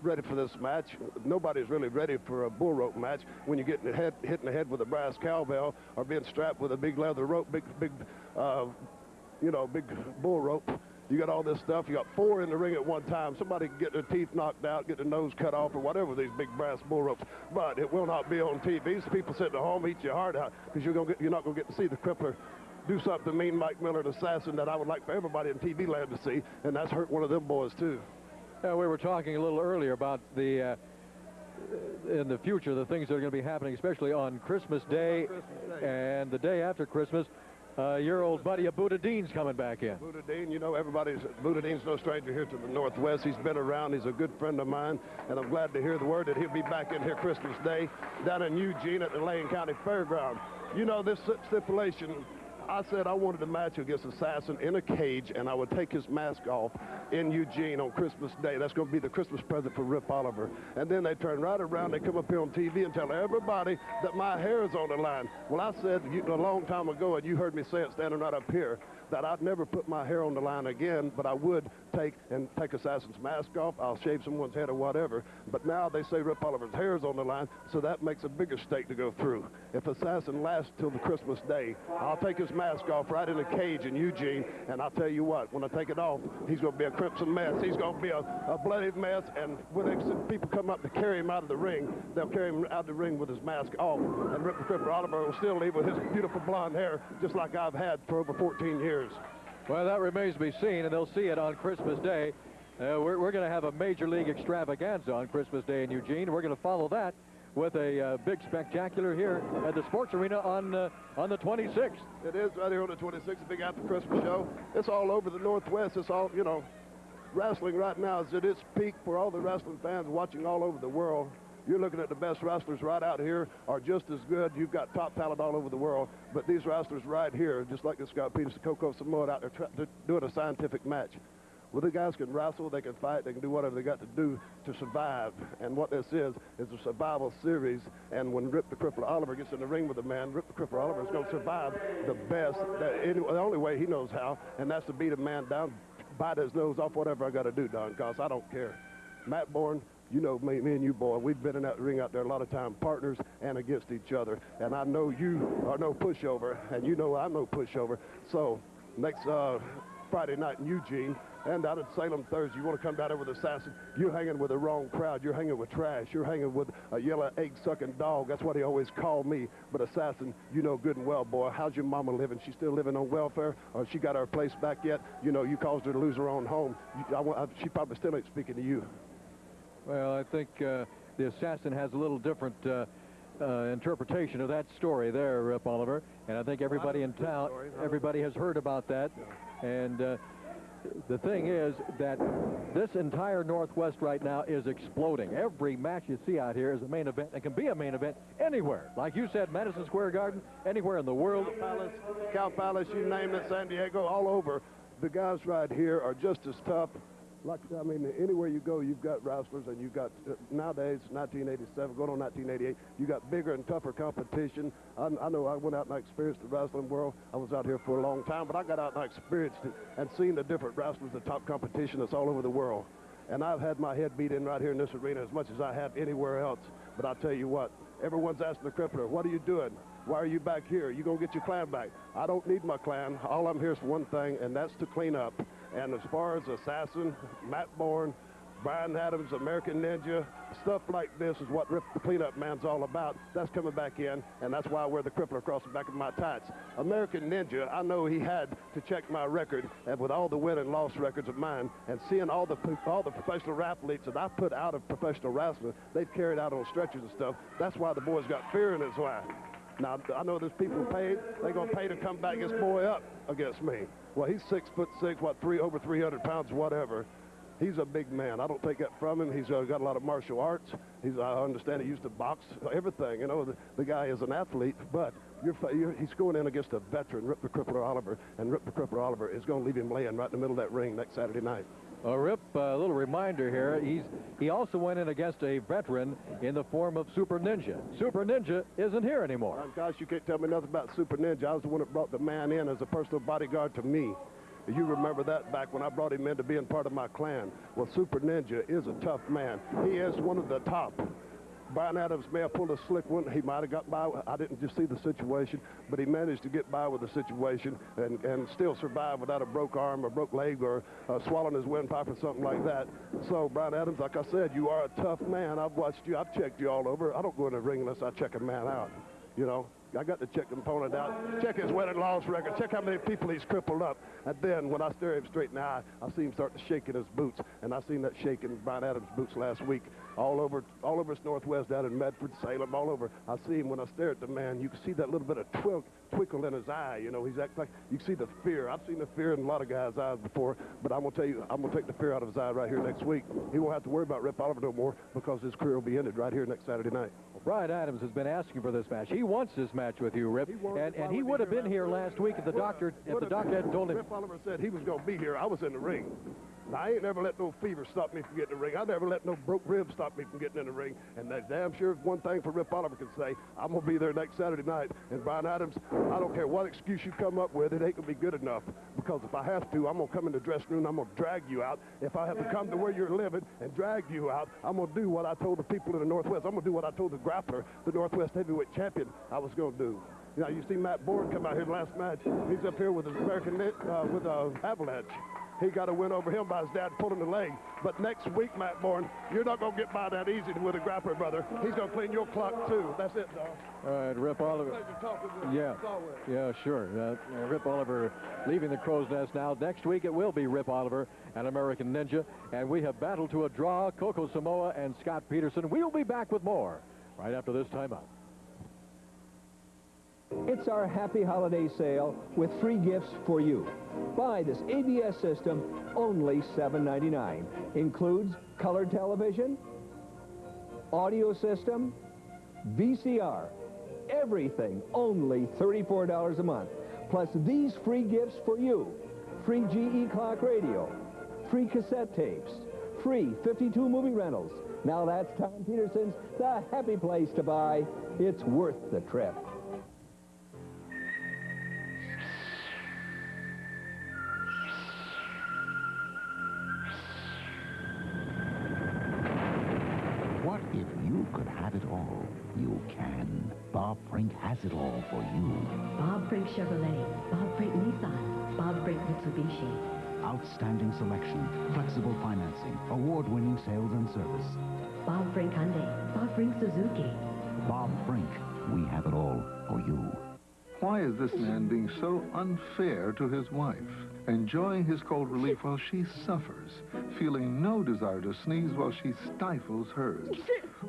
ready for this match. Nobody's really ready for a bull rope match when you get hit in the head with a brass cowbell or being strapped with a big leather rope, big bull rope. You got all this stuff. You got 4 in the ring at one time. Somebody can get their teeth knocked out, get their nose cut off, or whatever, these big brass bull ropes. But it will not be on TV. So people sitting at home eat your heart out, because you're not going to get to see the Crippler do something to mean Mike Miller, an Assassin, that I would like for everybody in TV land to see, and that's hurt one of them boys too. Yeah, we were talking a little earlier about the in the future, the things that are going to be happening, especially on Christmas Day and the day after Christmas. Your old buddy Buddha Dean's coming back in. Buddha Dean, you know, Buddha Dean's no stranger here to the Northwest. He's been around. He's a good friend of mine, and I'm glad to hear the word that he'll be back in here Christmas Day down in Eugene at the Lane County Fairground. You know, this stipulation, I said I wanted a match against Assassin in a cage, and I would take his mask off in Eugene on Christmas Day. That's going to be the Christmas present for Rip Oliver. And then they turn right around, they come up here on TV and tell everybody that my hair is on the line. Well, I said a long time ago, and you heard me say it standing right up here, that I'd never put my hair on the line again, but I would take Assassin's mask off. I'll shave someone's head or whatever. But now they say Rip Oliver's hair is on the line, so that makes a bigger stake to go through. If Assassin lasts till the Christmas Day, I'll take his mask off right in a cage in Eugene, and I'll tell you what, when I take it off, he's going to be a crimson mess. He's going to be a bloody mess, and when people come up to carry him out of the ring, they'll carry him out of the ring with his mask off, and Rip the Crippler Oliver will still leave with his beautiful blonde hair, just like I've had for over 14 years. Well, that remains to be seen, and they'll see it on Christmas Day. We're going to have a Major League extravaganza on Christmas Day in Eugene. We're going to follow that with a big spectacular here at the sports arena on the 26th. It is right here on the 26th, big after Christmas show. It's all over the Northwest. It's all, you know, wrestling right now is at its peak for all the wrestling fans watching all over the world. You're looking at the best wrestlers right out here are just as good. You've got top talent all over the world, but these wrestlers right here, just like this guy Peterson, Samoa out there doing a scientific match. Well, the guys can wrestle, they can fight, they can do whatever they got to do to survive. And what this is a survival series. And when Rip the Crippler Oliver gets in the ring with a man, Rip the Crippler Oliver is going to survive the best, the only way he knows how, and that's to beat a man down, bite his nose off, whatever I got to do, Don, because I don't care. Matt Borne, you know me and you, boy, we've been in that ring out there a lot of time, partners and against each other. And I know you are no pushover, and you know I'm no pushover. So next Friday night in Eugene, and out at Salem Thursday, you want to come down there with Assassin, you're hanging with the wrong crowd. You're hanging with trash. You're hanging with a yellow egg-sucking dog. That's what he always called me. But Assassin, you know good and well, boy, how's your mama living? She still living on welfare? Or she got her place back yet? You know, you caused her to lose her own home. She probably still ain't speaking to you. Well, I think the Assassin has a little different interpretation of that story there, Rip Oliver. And I think everybody in town, everybody has heard about that. And the thing is that this entire Northwest right now is exploding. Every match you see out here is a main event. It can be a main event anywhere. Like you said, Madison Square Garden, anywhere in the world. Cow Palace, you name it, San Diego, all over. The guys right here are just as tough. Like, I mean, anywhere you go, you've got wrestlers, and you've got, nowadays, 1987, going on 1988, you got bigger and tougher competition. I know I went out and I experienced the wrestling world. I was out here for a long time, but I got out and I experienced it and seen the different wrestlers, the top competition that's all over the world. And I've had my head beat in right here in this arena as much as I have anywhere else. But I'll tell you what, everyone's asking the Crippler, what are you doing? Why are you back here? You gonna get your clan back? I don't need my clan. All I'm here is for one thing, and that's to clean up. And as far as Assassin, Matt Borne, Brian Adams, American Ninja, stuff like this is what Rip the Cleanup Man's all about. That's coming back in, and that's why I wear the crippler across the back of my tights. American Ninja, I know he had to check my record, and with all the win and loss records of mine, and seeing all the professional athletes that I put out of professional wrestling, they've carried out on stretchers and stuff. That's why the boy's got fear in his eye. Now, I know there's people paid. They're going to pay to come back this boy up against me. Well, he's 6'6", what, over 300 pounds, whatever. He's a big man. I don't take that from him. He's got a lot of martial arts. I understand he used to box, everything. You know, the guy is an athlete, but he's going in against a veteran, Rip the Crippler Oliver, and Rip the Crippler Oliver is going to leave him laying right in the middle of that ring next Saturday night. Rip, a little reminder here, he also went in against a veteran in the form of Super Ninja. Super Ninja isn't here anymore. Gosh, you can't tell me nothing about Super Ninja. I was the one that brought the man in as a personal bodyguard to me. You remember that back when I brought him in to being part of my clan. Well, Super Ninja is a tough man. He is one of the top. Brian Adams may have pulled a slick one. He might have got by. I didn't just see the situation, but he managed to get by with the situation and still survive without a broke arm or broke leg or swallowing his windpipe or something like that. So, Brian Adams, like I said, you are a tough man. I've watched you. I've checked you all over. I don't go in the ring unless I check a man out, you know. I got to check the opponent out, check his win and loss record, check how many people he's crippled up. And then when I stare him straight in the eye, I see him start to shake in his boots. And I seen that shake in Brian Adams' boots last week. All over this Northwest, down in Medford, Salem, all over. I see him when I stare at the man. You can see that little bit of twinkle in his eye. You know, he's acting like, you can see the fear. I've seen the fear in a lot of guys' eyes before, but I'm going to tell you, I'm going to take the fear out of his eye right here next week. He won't have to worry about Rip Oliver no more because his career will be ended right here next Saturday night. Well, Brian Adams has been asking for this match. He wants this match with you, Rip, and he would have been here last week if the doctor had told him. Rip Oliver said he was going to be here. I was in the ring. Now, I ain't never let no fever stop me from getting in the ring. I never let no broke ribs stop me from getting in the ring. And that's damn sure one thing for Rip Oliver can say, I'm going to be there next Saturday night. And Brian Adams, I don't care what excuse you come up with, it ain't going to be good enough. Because if I have to, I'm going to come in the dressing room, I'm going to drag you out. If I have to come to where you're living and drag you out, I'm going to do what I told the people in the Northwest. I'm going to do what I told the grappler, the Northwest heavyweight champion, I was going to do. You know, you see Matt Borne come out here last match. He's up here with his American, with Avalanche. he got a win over him by his dad pulling the leg. But next week, Matt Borne, you're not going to get by that easy with a grappler, brother. He's going to clean your clock, too. That's it, dog. All right, Rip Oliver. Yeah, sure. Rip Oliver leaving the Crow's Nest now. Next week it will be Rip Oliver and American Ninja. And we have battled to a draw, Coco Samoa and Scott Peterson. We'll be back with more right after this timeout. It's our happy holiday sale with free gifts for you. Buy this ABS system, only $7.99. Includes color television, audio system, VCR, everything only $34 a month. Plus these free gifts for you. Free GE clock radio, free cassette tapes, free 52 movie rentals. Now that's Tom Peterson's the happy place to buy. It's worth the trip. What if you could have it all? You can. Bob Frink has it all for you. Bob Frink Chevrolet, Bob Frink Nissan, Bob Frink Mitsubishi. Outstanding selection, flexible financing, award-winning sales and service. Bob Frink Hyundai, Bob Frink Suzuki. Bob Frink, we have it all for you. Why is this man being so unfair to his wife? Enjoying his cold relief while she suffers, feeling no desire to sneeze while she stifles hers,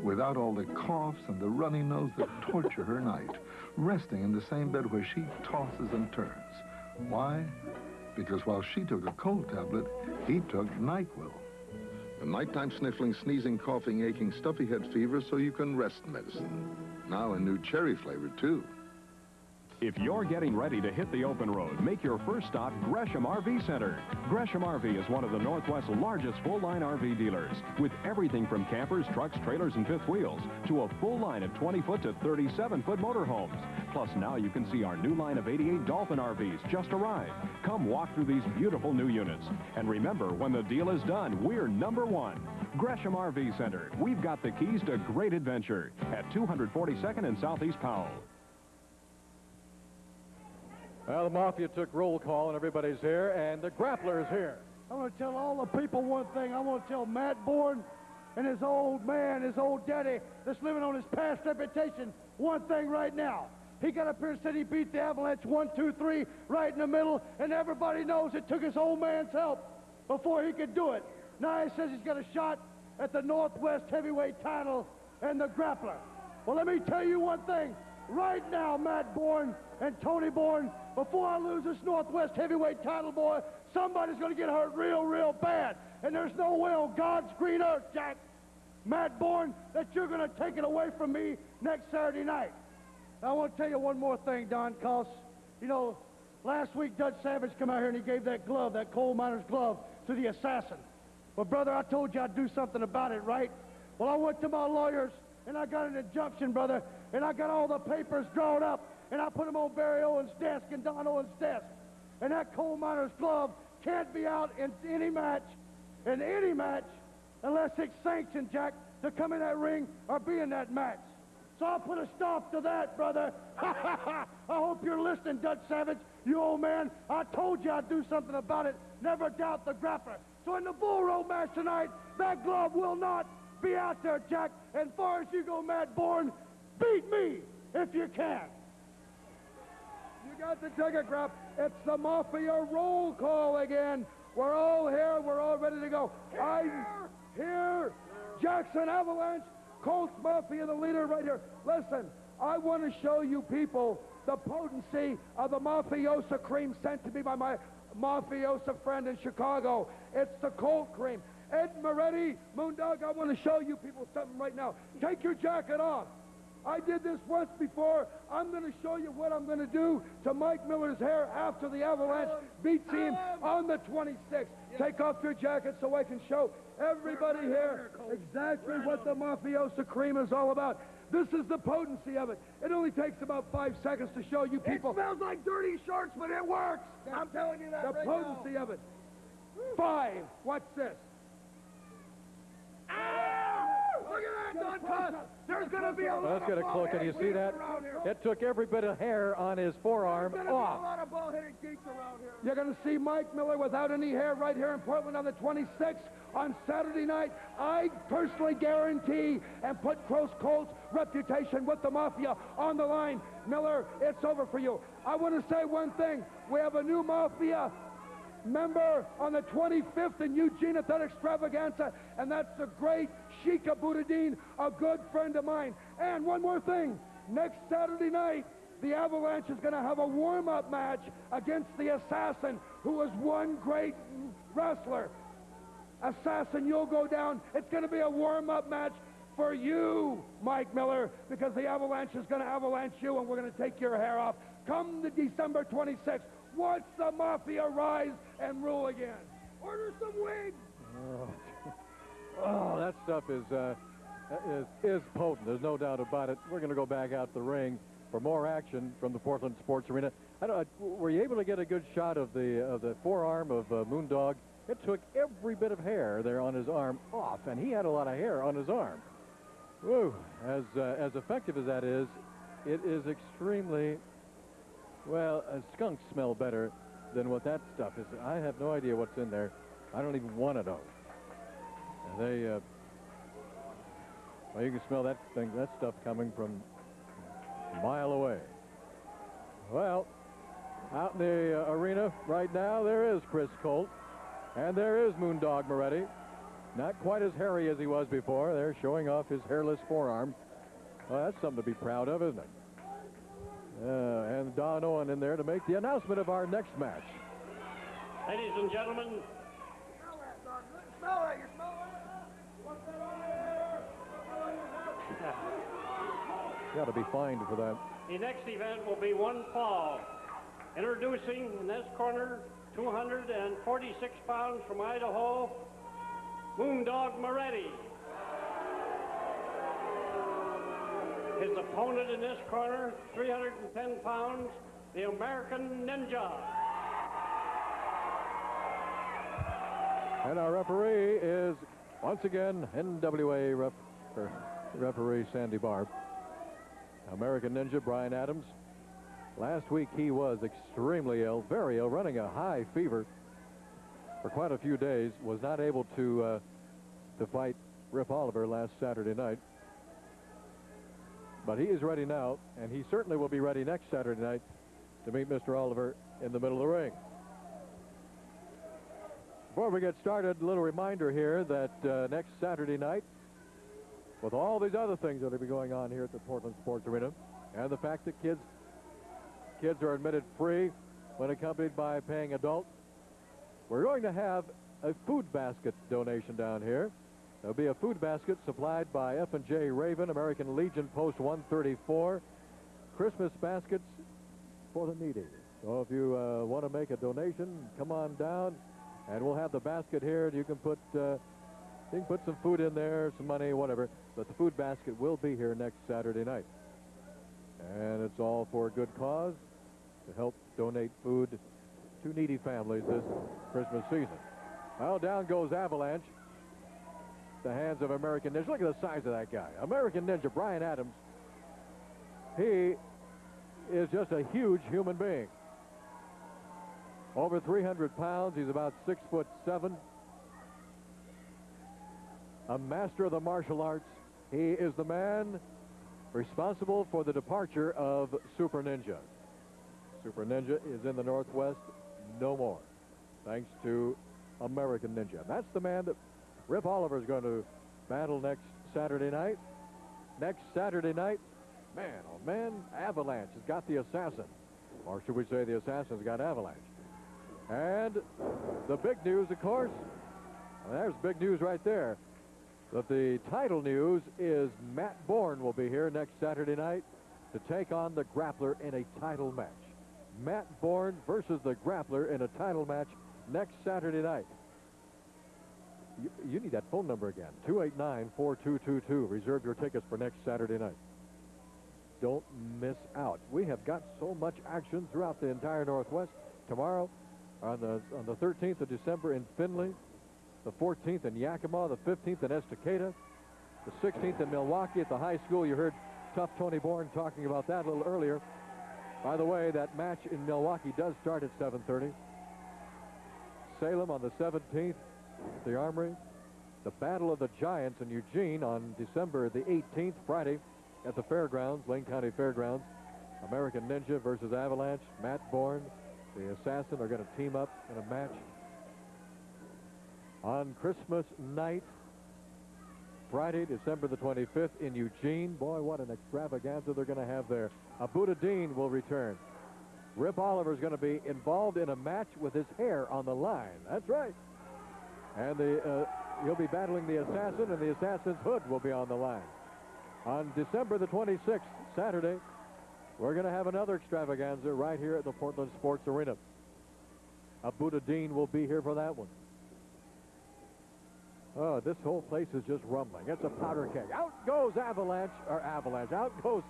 without all the coughs and the runny nose that torture her night, resting in the same bed where she tosses and turns. Why? Because while she took a cold tablet, he took NyQuil. The nighttime sniffling, sneezing, coughing, aching, stuffy head fever so you can rest medicine. Now a new cherry flavor, too. If you're getting ready to hit the open road, make your first stop Gresham RV Center. Gresham RV is one of the Northwest's largest full-line RV dealers, with everything from campers, trucks, trailers, and fifth wheels, to a full line of 20-foot to 37-foot motorhomes. Plus, now you can see our new line of 88 Dolphin RVs just arrived. Come walk through these beautiful new units. And remember, when the deal is done, we're #1. Gresham RV Center. We've got the keys to great adventure at 242nd and Southeast Powell. Well, the Mafia took roll call, and everybody's here, and the Grappler is here. I want to tell all the people one thing. I want to tell Matt Borne and his old man, his old daddy that's living on his past reputation one thing right now. He got up here and said he beat the Avalanche 1, 2, 3 right in the middle, and everybody knows it took his old man's help before he could do it. Now he says he's got a shot at the Northwest heavyweight title and the Grappler. Well, let me tell you one thing. Right now, Matt Borne and Tony Borne, before I lose this Northwest heavyweight title, boy, somebody's going to get hurt real, real bad. And there's no way on God's green earth, Jack, Matt Borne, that you're going to take it away from me next Saturday night. Now, I want to tell you one more thing, Don, because, you know, last week Dutch Savage came out here and he gave that glove, that coal miner's glove, to the assassin. Well, brother, I told you I'd do something about it, right? Well, I went to my lawyers, and I got an injunction, brother, and I got all the papers drawn up, and I put them on Barry Owen's desk and Don Owen's desk. And that coal miner's glove can't be out in any match, unless it's sanctioned, Jack, to come in that ring or be in that match. So I'll put a stop to that, brother. I hope you're listening, Dutch Savage, you old man. I told you I'd do something about it. Never doubt the Grappler. So in the bull rope match tonight, that glove will not be out there, Jack. And far as you go, Matt Borne, beat me if you can. You got the ticket, Grap. It's the Mafia roll call again. We're all here. We're all ready to go. I'm here. Jackson Avalanche, Colt Mafia, the leader right here. Listen, I want to show you people the potency of the Mafiosa cream sent to me by my Mafiosa friend in Chicago. It's the Colt cream. Ed Moretti, Moondog, I want to show you people something right now. Take your jacket off. I did this once before. I'm going to show you what I'm going to do to Mike Miller's hair after the Avalanche beats him on the 26th. Take off your jacket so I can show everybody here exactly what the Mafiosa cream is all about. This is the potency of it. It only takes about 5 seconds to show you people. It smells like dirty shirts, but it works. I'm telling you that right now. The potency of it. 5. What's this? Look at that, Don. There's going to be a lot Let's get a cloak. Can you see that? It took every bit of hair on his forearm off. A lot of ball-headed geeks around. You're going to see Mike Miller without any hair right here in Portland on the 26th. On Saturday night, I personally guarantee and put Colt's reputation with the Mafia on the line. Miller, it's over for you. I want to say one thing. We have a new Mafia member on the 25th in Eugene at that extravaganza, and that's the great Sheikha Boudadine, a good friend of mine. And one more thing. Next Saturday night, the Avalanche is going to have a warm-up match against the Assassin, who is one great wrestler. Assassin, you'll go down. It's going to be a warm-up match for you, Mike Miller, because the Avalanche is going to avalanche you, and we're going to take your hair off. Come the December 26th. Watch the Mafia rise and rule again. Order some wigs. Oh, that stuff is potent. There's no doubt about it. We're going to go back out the ring for more action from the Portland Sports Arena. Were you able to get a good shot of the forearm of Moondog? It took every bit of hair there on his arm off, and he had a lot of hair on his arm. Woo! As effective as that is, it is extremely, well, skunks smell better than what that stuff is. I have no idea what's in there. I don't even want to know. And they, well, you can smell that stuff coming from a mile away. Well, out in the arena right now, there is Chris Colt. And there is Moondog Moretti. Not quite as hairy as he was before. They're showing off his hairless forearm. Well, that's something to be proud of, isn't it? And Don Owen in there to make the announcement of our next match. Ladies and gentlemen. Smell it, you smell it. What's that on there? Got to be fined for that. The next event will be one fall. Introducing in this corner, 246 pounds from Idaho, Moondog Moretti. His opponent in this corner, 310 pounds, the American Ninja. And our referee is, once again, NWA referee Sandy Barr. American Ninja Brian Adams. Last week he was extremely ill, very ill, running a high fever for quite a few days. Was not able to fight Rip Oliver last Saturday night. But he is ready now, and he certainly will be ready next Saturday night to meet Mr. Oliver in the middle of the ring. Before we get started, a little reminder here that next Saturday night, with all these other things that will be going on here at the Portland Sports Arena, and the fact that kids are admitted free when accompanied by a paying adult, we're going to have a food basket donation down here. There'll be a food basket supplied by F&J Raven, American Legion Post 134. Christmas baskets for the needy. So if you want to make a donation, come on down, and we'll have the basket here. You can put some food in there, some money, whatever. But the food basket will be here next Saturday night. And it's all for a good cause, to help donate food to needy families this Christmas season. Well, down goes Avalanche. The hands of American Ninja. Look at the size of that guy. American Ninja, Brian Adams. He is just a huge human being. Over 300 pounds. He's about 6'7". A master of the martial arts. He is the man responsible for the departure of Super Ninja. Super Ninja is in the Northwest no more, thanks to American Ninja. That's the man that Rip Oliver is going to battle next Saturday night. Next Saturday night, man, oh man, Avalanche has got the Assassin. Or should we say the Assassin's got Avalanche. And the big news, of course, there's big news right there. But the title news is Matt Borne will be here next Saturday night to take on the Grappler in a title match. Matt Borne versus the Grappler in a title match next Saturday night. You need that phone number again, 289-4222. Reserve your tickets for next Saturday night. Don't miss out. We have got so much action throughout the entire Northwest. Tomorrow, on the 13th of December in Findlay, the 14th in Yakima, the 15th in Estacada, the 16th in Milwaukee at the high school. You heard Tough Tony Borne talking about that a little earlier. By the way, that match in Milwaukee does start at 7:30. Salem on the 17th, the Armory. The Battle of the Giants in Eugene on December the 18th, Friday, at the Fairgrounds, Lane County Fairgrounds. American Ninja versus Avalanche. Matt Borne, the Assassin, are going to team up in a match. On Christmas night, Friday, December the 25th in Eugene. Boy, what an extravaganza they're going to have there. Abuda Dean will return. Rip Oliver is going to be involved in a match with his hair on the line. That's right. And he'll be battling the Assassin, and the Assassin's hood will be on the line. On December the 26th, Saturday, we're going to have another extravaganza right here at the Portland Sports Arena. Abuda Dean will be here for that one. Oh, this whole place is just rumbling. It's a powder keg. Out goes Avalanche. Out goes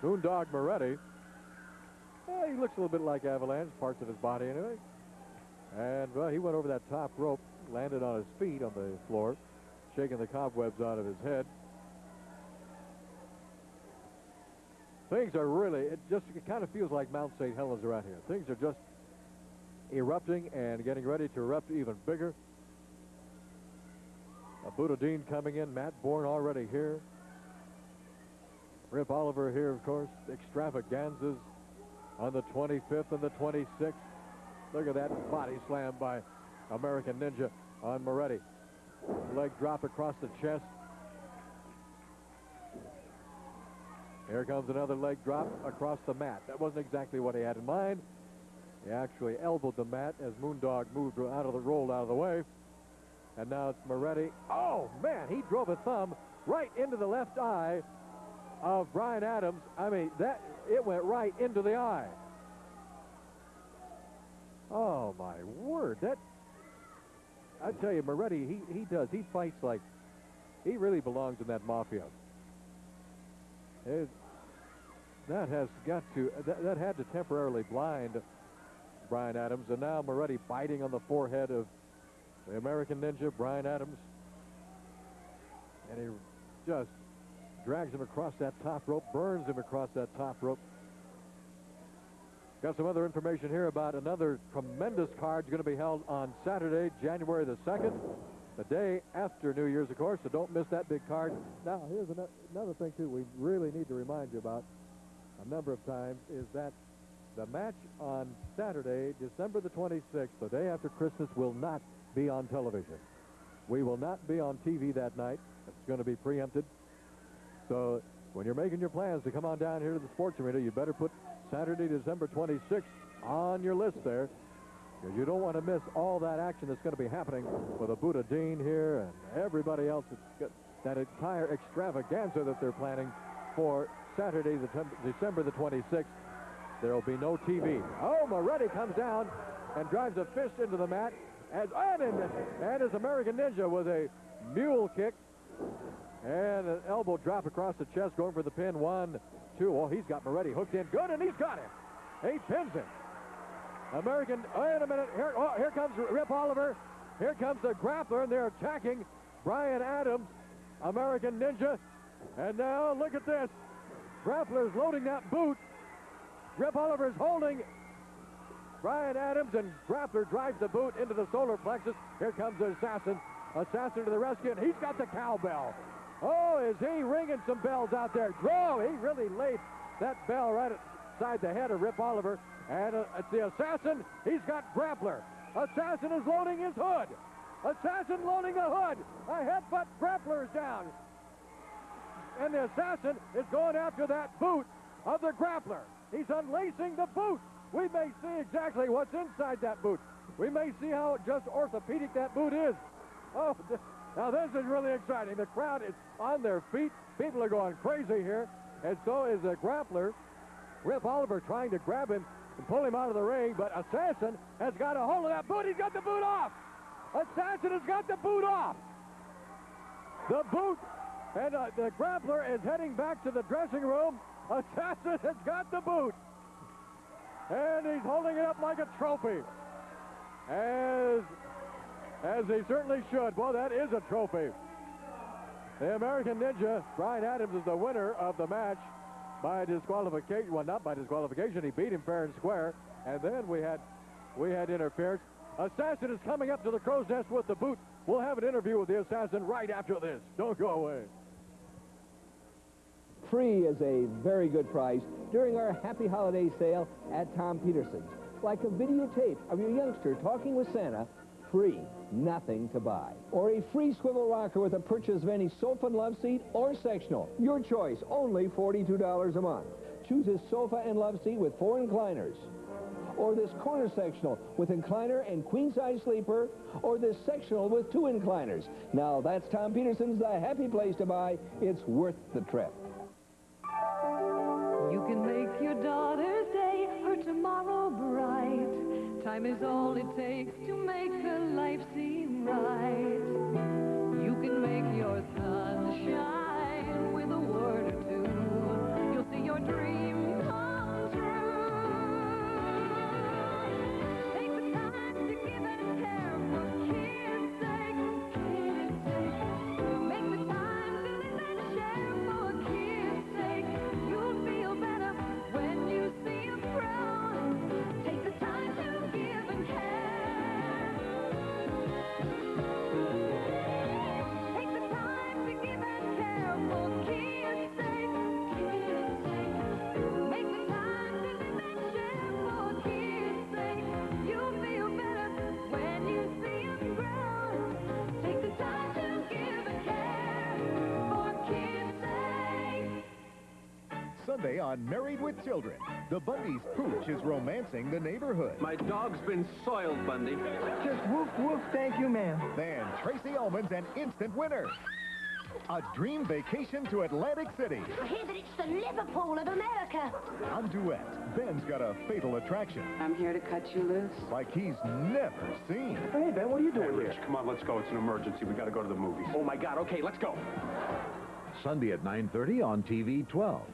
Moondog Moretti. He looks a little bit like Avalanche, parts of his body anyway. And, well, he went over that top rope, landed on his feet on the floor, shaking the cobwebs out of his head. Things are really, it kind of feels like Mount St. Helens around here. Things are just erupting and getting ready to erupt even bigger. Abuda Dean coming in, Matt Borne already here. Rip Oliver here, of course. Extravaganzas on the 25th and the 26th. Look at that body slam by American Ninja on Moretti. Leg drop across the chest. Here comes another leg drop across the mat. That wasn't exactly what he had in mind. He actually elbowed the mat as Moondog rolled out of the way. And now it's Moretti. Oh, man, he drove a thumb right into the left eye of Brian Adams. I mean, it went right into the eye. Oh, my word. I tell you, Moretti, he fights like he really belongs in that Mafia. That had to temporarily blind Brian Adams, and now Moretti biting on the forehead of the American Ninja, Brian Adams. And he just drags him across that top rope, burns him across that top rope. Got some other information here about another tremendous card going to be held on Saturday, January the 2nd, the day after New Year's, of course, so don't miss that big card. Now, here's another thing, too, we really need to remind you about a number of times, is that the match on Saturday, December the 26th, the day after Christmas, will not be on television. We will not be on TV that night. It's going to be preempted. So when you're making your plans to come on down here to the sports arena, you better put Saturday, December 26th on your list there, because you don't want to miss all that action that's going to be happening with Abuda Dean here and everybody else. That entire extravaganza that they're planning for Saturday, December the 26th. There will be no TV. Oh, Moretti comes down and drives a fist into the mat. And his American Ninja with a mule kick and an elbow drop across the chest, going for the pin. 1, 2. Oh, he's got Moretti hooked in good, and he's got him. He pins him. American, wait a minute. Here comes Rip Oliver. Here comes the grappler, and they're attacking Brian Adams, American Ninja. And now, look at this. Grappler's loading that boot. Rip Oliver's holding Brian Adams, and Grappler drives the boot into the solar plexus. Here comes the Assassin. Assassin to the rescue, and he's got the cowbell. Oh, is he ringing some bells out there? Oh, he really laid that bell right inside the head of Rip Oliver. And it's the Assassin. He's got Grappler. Assassin is loading his hood. Assassin loading the hood. A headbutt. Grappler is down. And the Assassin is going after that boot of the Grappler. He's unlacing the boot. We may see exactly what's inside that boot. We may see how just orthopedic that boot is. Oh, now this is really exciting. The crowd is on their feet. People are going crazy here. And so is the Grappler. Rip Oliver trying to grab him and pull him out of the ring, but Assassin has got a hold of that boot. He's got the boot off. Assassin has got the boot off. The boot, and the Grappler is heading back to the dressing room. Assassin has got the boot. And he's holding it up like a trophy. As he certainly should. Well, that is a trophy. The American Ninja, Brian Adams, is the winner of the match. by disqualification. Well, not by disqualification. He beat him fair and square. And then we had interference. Assassin is coming up to the crow's nest with the boot. We'll have an interview with the Assassin right after this. Don't go away. Free is a very good price during our Happy Holiday sale at Tom Peterson's. Like a videotape of your youngster talking with Santa, free, nothing to buy. Or a free swivel rocker with a purchase of any sofa and love seat or sectional. Your choice, only $42 a month. Choose this sofa and love seat with 4 incliners. Or this corner sectional with incliner and queen-size sleeper, or this sectional with 2 incliners. Now, that's Tom Peterson's the happy place to buy. It's worth the trip. You can make your daughter's day, her tomorrow bright. Time is all it takes to make her life seem right. You can make your sun shine with a word or two. You'll see your dream come true. Take the time to give and care for kids' sake, kids' sake. Make the time to live and share for kids' sake. You'll feel better when you see them proud. Take the time to give and care. Take the time to give and care for kids' sake, kids' sake. Make the time to live and share for kids' sake. You'll feel better when you see them grow. Take the time to give and care for kids' sake. Sunday on Married with Children, the Bundy's pooch is romancing the neighborhood. My dog's been soiled, Bundy. Just woof woof, thank you, ma'am. Then Tracy Ullman's an instant winner. A dream vacation to Atlantic City. I hear that it's the Liverpool of America. On Duet, Ben's got a fatal attraction. I'm here to cut you loose. Like he's never seen. Hey, Ben, what are you doing here? Come on, let's go. It's an emergency. We got to go to the movies. Oh, my God. Okay, let's go. Sunday at 9:30 on TV 12.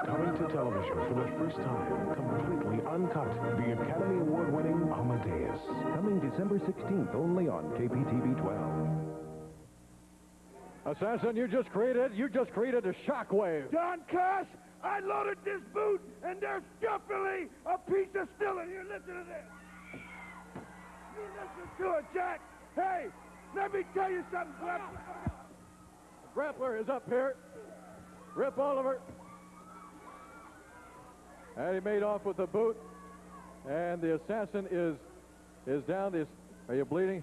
Coming to television for the first time, completely uncut, the Academy Award-winning Amadeus. Coming December 16th only on KPTV 12. Assassin, you just created a shockwave. John Cash, I loaded this boot, and there's definitely a piece of steel in here. Listen to this. You listen to it, Jack. Hey, let me tell you something, Grappler. Grappler is up here. Rip Oliver. And he made off with the boot. And the Assassin is down. Are you bleeding?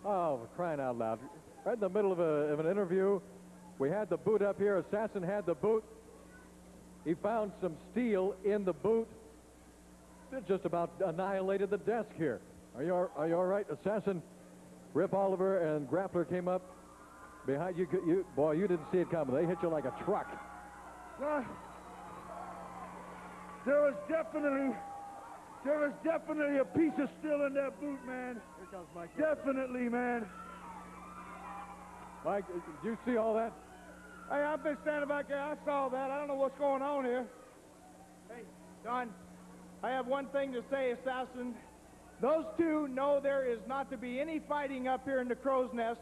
Oh, for crying out loud. Right in the middle of an interview, we had the boot up here. Assassin had the boot. He found some steel in the boot. It just about annihilated the desk here. Are you all right? Assassin, Rip Oliver, and Grappler came up behind you. Boy, you didn't see it coming. They hit you like a truck. There was definitely a piece of steel in that boot, man. Here comes Mike. Definitely, man. Mike, did you see all that? Hey, I've been standing back there. I saw that. I don't know what's going on here. Hey, Don, I have one thing to say, Assassin. Those two know there is not to be any fighting up here in the crow's nest.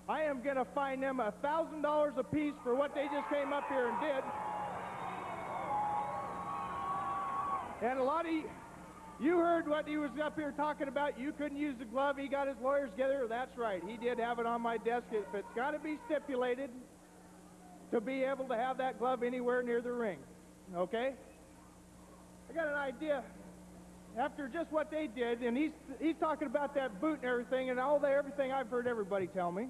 I am going to fine them $1,000 apiece for what they just came up here and did. And a lot of you heard what he was up here talking about. You couldn't use the glove. He got his lawyers together. That's right. He did have it on my desk. If it's got to be stipulated to be able to have that glove anywhere near the ring. Okay? I got an idea. After just what they did, and he's talking about that boot and everything, and everything I've heard everybody tell me.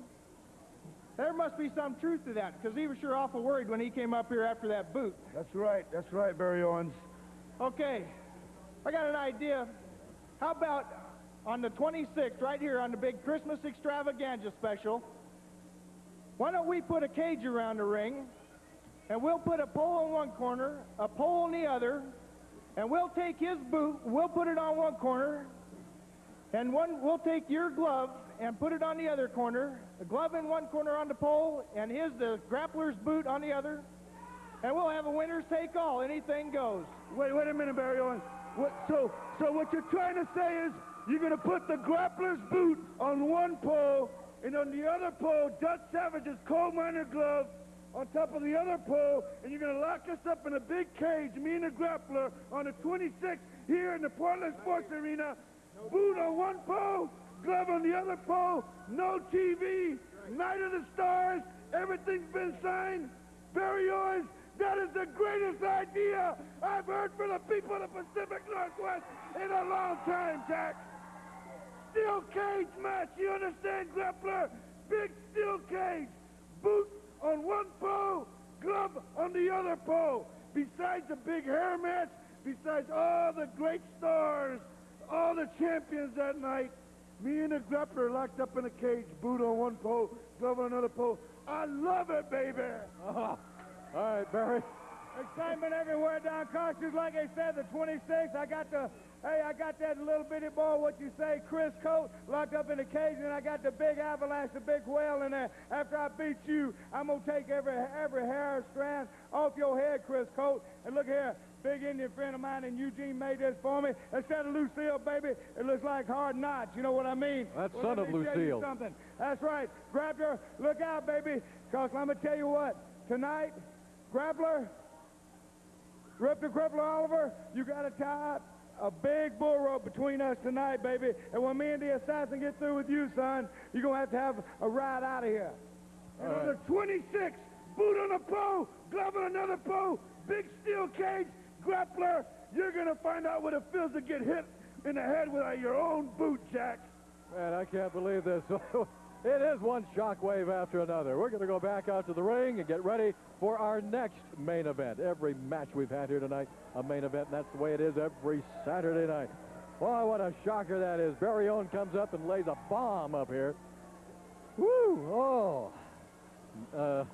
There must be some truth to that, because he was sure awful worried when he came up here after that boot. That's right, Barry Owens. Okay, I got an idea. How about on the 26th, right here on the big Christmas extravaganza special, why don't we put a cage around the ring, and we'll put a pole in one corner, a pole in the other, and we'll take his boot, we'll put it on one corner, and we'll take your glove and put it on the other corner, the glove in one corner on the pole, and the grappler's boot on the other, and we'll have a winner's take all. Anything goes. Wait a minute, Barry Owens. So what you're trying to say is you're going to put the grappler's boot on one pole, and on the other pole, Dutch Savage's coal miner glove, on top of the other pole, and you're going to lock us up in a big cage, me and the grappler, on the 26th here in the Portland Sports Arena. Boot on one pole, glove on the other pole, no TV, Night of the Stars, everything's been signed. Barry Owens, that is the greatest idea I've heard from the people of the Pacific Northwest in a long time, Jack. Steel cage match, you understand, grappler? Big steel cage. Boot on one pole, glove on the other pole. Besides the big hair match, besides all the great stars, all the champions that night, me and the grappler locked up in a cage, boot on one pole, glove on another pole. I love it, baby. All right, Barry. Excitement everywhere down Costas. Like I said, the 26th, I got that little bitty boy, what you say, Chris Colt, locked up in a cage, and I got the big Avalanche, the big whale in there. After I beat you, I'm going to take every hair strand off your head, Chris Colt. And look here, big Indian friend of mine in Eugene made this for me. Instead of Lucille, baby, it looks like hard knots. You know what I mean? That's well, son of Lucille. Something. That's right. Grappler, look out, baby, because I'm going to tell you what, tonight, Grappler, Rip the Crippler Oliver, you got to tie a big bull rope between us tonight, baby. And when me and the assassin get through with you, son, you're going to have a ride out of here. And on the 26th, boot on a pole, glove on another pole, big steel cage, grappler, you're going to find out what it feels to get hit in the head with your own boot, Jack. Man, I can't believe this. It is one shockwave after another. We're going to go back out to the ring and get ready for our next main event. Every match we've had here tonight, a main event, and that's the way it is every Saturday night. Boy, what a shocker that is. Barry Owen comes up and lays a bomb up here. Woo! Oh.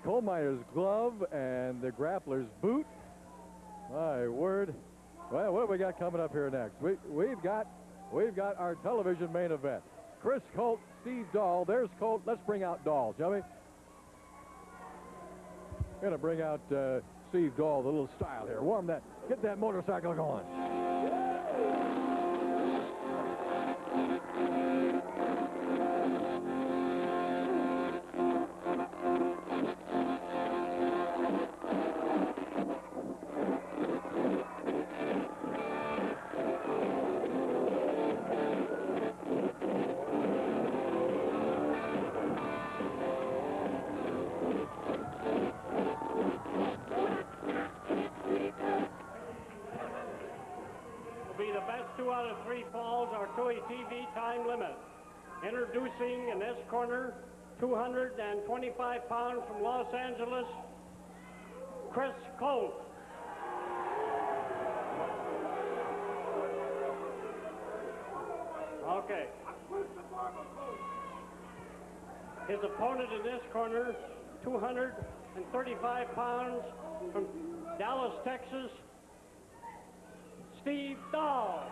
Coal miner's glove and the grappler's boot. My word. Well, what do we got coming up here next? We've got our television main event. Chris Colt, Steve Dahl. There's Colt. Let's bring out Dahl, shall we? Going to bring out Steve Dahl, the little style here. Warm that. Get that motorcycle going. Falls are to a TV time limit. Introducing in this corner, 225 pounds from Los Angeles, Chris Colt. Okay. His opponent in this corner, 235 pounds from Dallas, Texas, Steve Dahl.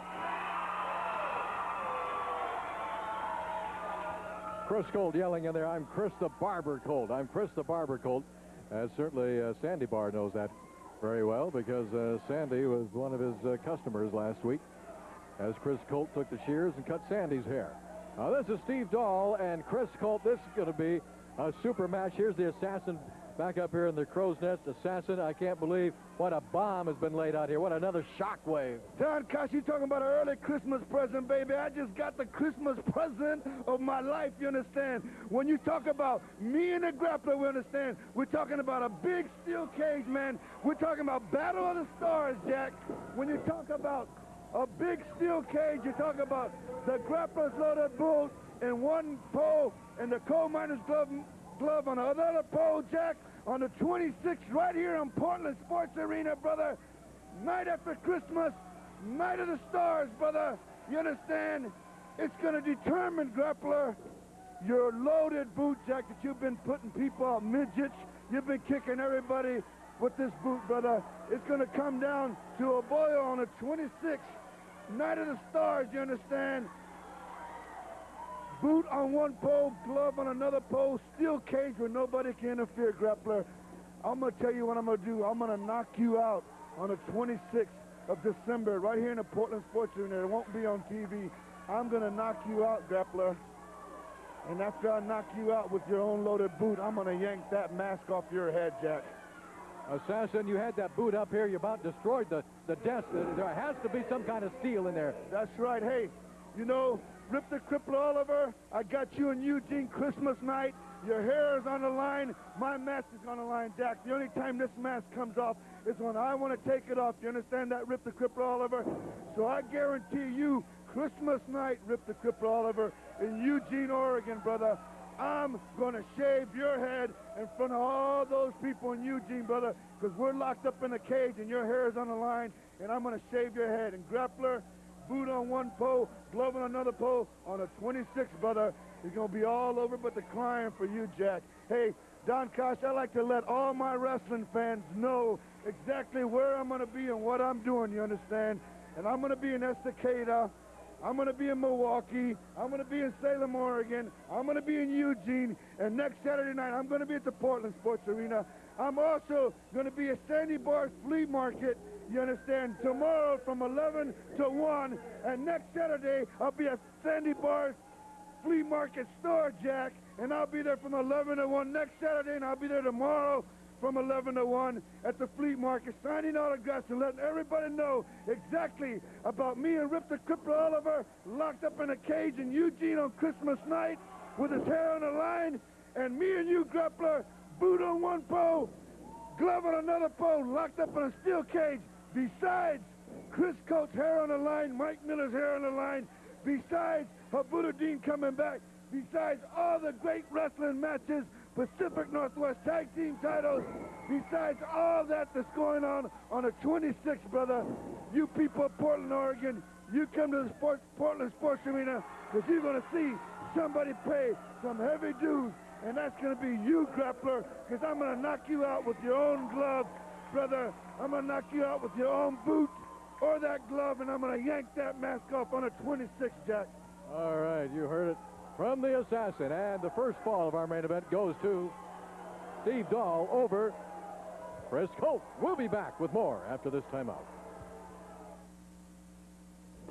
Chris Colt yelling in there, I'm Chris the Barber Colt. I'm Chris the Barber Colt. Certainly Sandy Barr knows that very well because Sandy was one of his customers last week as Chris Colt took the shears and cut Sandy's hair. Now this is Steve Dahl and Chris Colt. This is going to be a super match. Here's the assassin back up here in the crow's nest. Assassin, I can't believe what a bomb has been laid out here. What another shockwave. Don Kosh, you talking about an early Christmas present, baby. I just got the Christmas present of my life, you understand? When you talk about me and the grappler, we understand. We're talking about a big steel cage, man. We're talking about Battle of the Stars, Jack. When you talk about a big steel cage, you talk about the grappler's loaded bolt in one pole and the coal miner's glove on another pole, Jack, on the 26th right here in Portland Sports Arena, brother. Night after Christmas, Night of the Stars, brother. You understand? It's going to determine, grappler, your loaded boot, Jack, that you've been putting people out, midgets. You've been kicking everybody with this boot, brother. It's going to come down to a boil on the 26th, Night of the Stars, you understand? Boot on one pole, glove on another pole, steel cage where nobody can interfere, grappler. I'm going to tell you what I'm going to do. I'm going to knock you out on the 26th of December right here in the Portland Sports Arena. It won't be on TV. I'm going to knock you out, grappler. And after I knock you out with your own loaded boot, I'm going to yank that mask off your head, Jack. Assassin, you had that boot up here. You about destroyed the desk. There has to be some kind of steel in there. That's right. Hey, you know, Rip the Cripple Oliver, I got you in Eugene Christmas night. Your hair is on the line. My mask is on the line, Jack. The only time this mask comes off is when I want to take it off. You understand that, Rip the Cripple Oliver? So I guarantee you, Christmas night, Rip the Cripple Oliver, in Eugene, Oregon, brother, I'm going to shave your head in front of all those people in Eugene, brother, because we're locked up in a cage and your hair is on the line, and I'm going to shave your head. And grappler, boot on one pole, glove on another pole, on a 26, brother, is going to be all over but the crying for you, Jack. Hey, Don Kosh, I like to let all my wrestling fans know exactly where I'm going to be and what I'm doing, you understand? And I'm going to be in Estacada. I'm going to be in Milwaukee. I'm going to be in Salem, Oregon. I'm going to be in Eugene. And next Saturday night, I'm going to be at the Portland Sports Arena. I'm also going to be at Sandy Barr's Flea Market, you understand, tomorrow from 11 to 1. And next Saturday, I'll be at Sandy Barr's Flea Market store, Jack. And I'll be there from 11 to 1 next Saturday, and I'll be there tomorrow from 11 to 1 at the Flea Market, signing autographs and letting everybody know exactly about me and Rip the Cripple Oliver locked up in a cage in Eugene on Christmas night with his hair on the line, and me and you, grappler, boot on one pole, glove on another pole, locked up in a steel cage. Besides Chris Colt's hair on the line, Mike Miller's hair on the line, besides Habuda Dean coming back, besides all the great wrestling matches, Pacific Northwest Tag Team titles, besides all that's going on a 26, brother. You people of Portland, Oregon, you come to the Portland Sports Arena because you're going to see somebody pay some heavy dues, and that's going to be you, grappler, because I'm going to knock you out with your own glove, brother. I'm going to knock you out with your own boot or that glove, and I'm going to yank that mask off on a 26, Jack. All right, you heard it from the Assassin, and the first fall of our main event goes to Steve Dahl over Chris Colt. We'll be back with more after this timeout.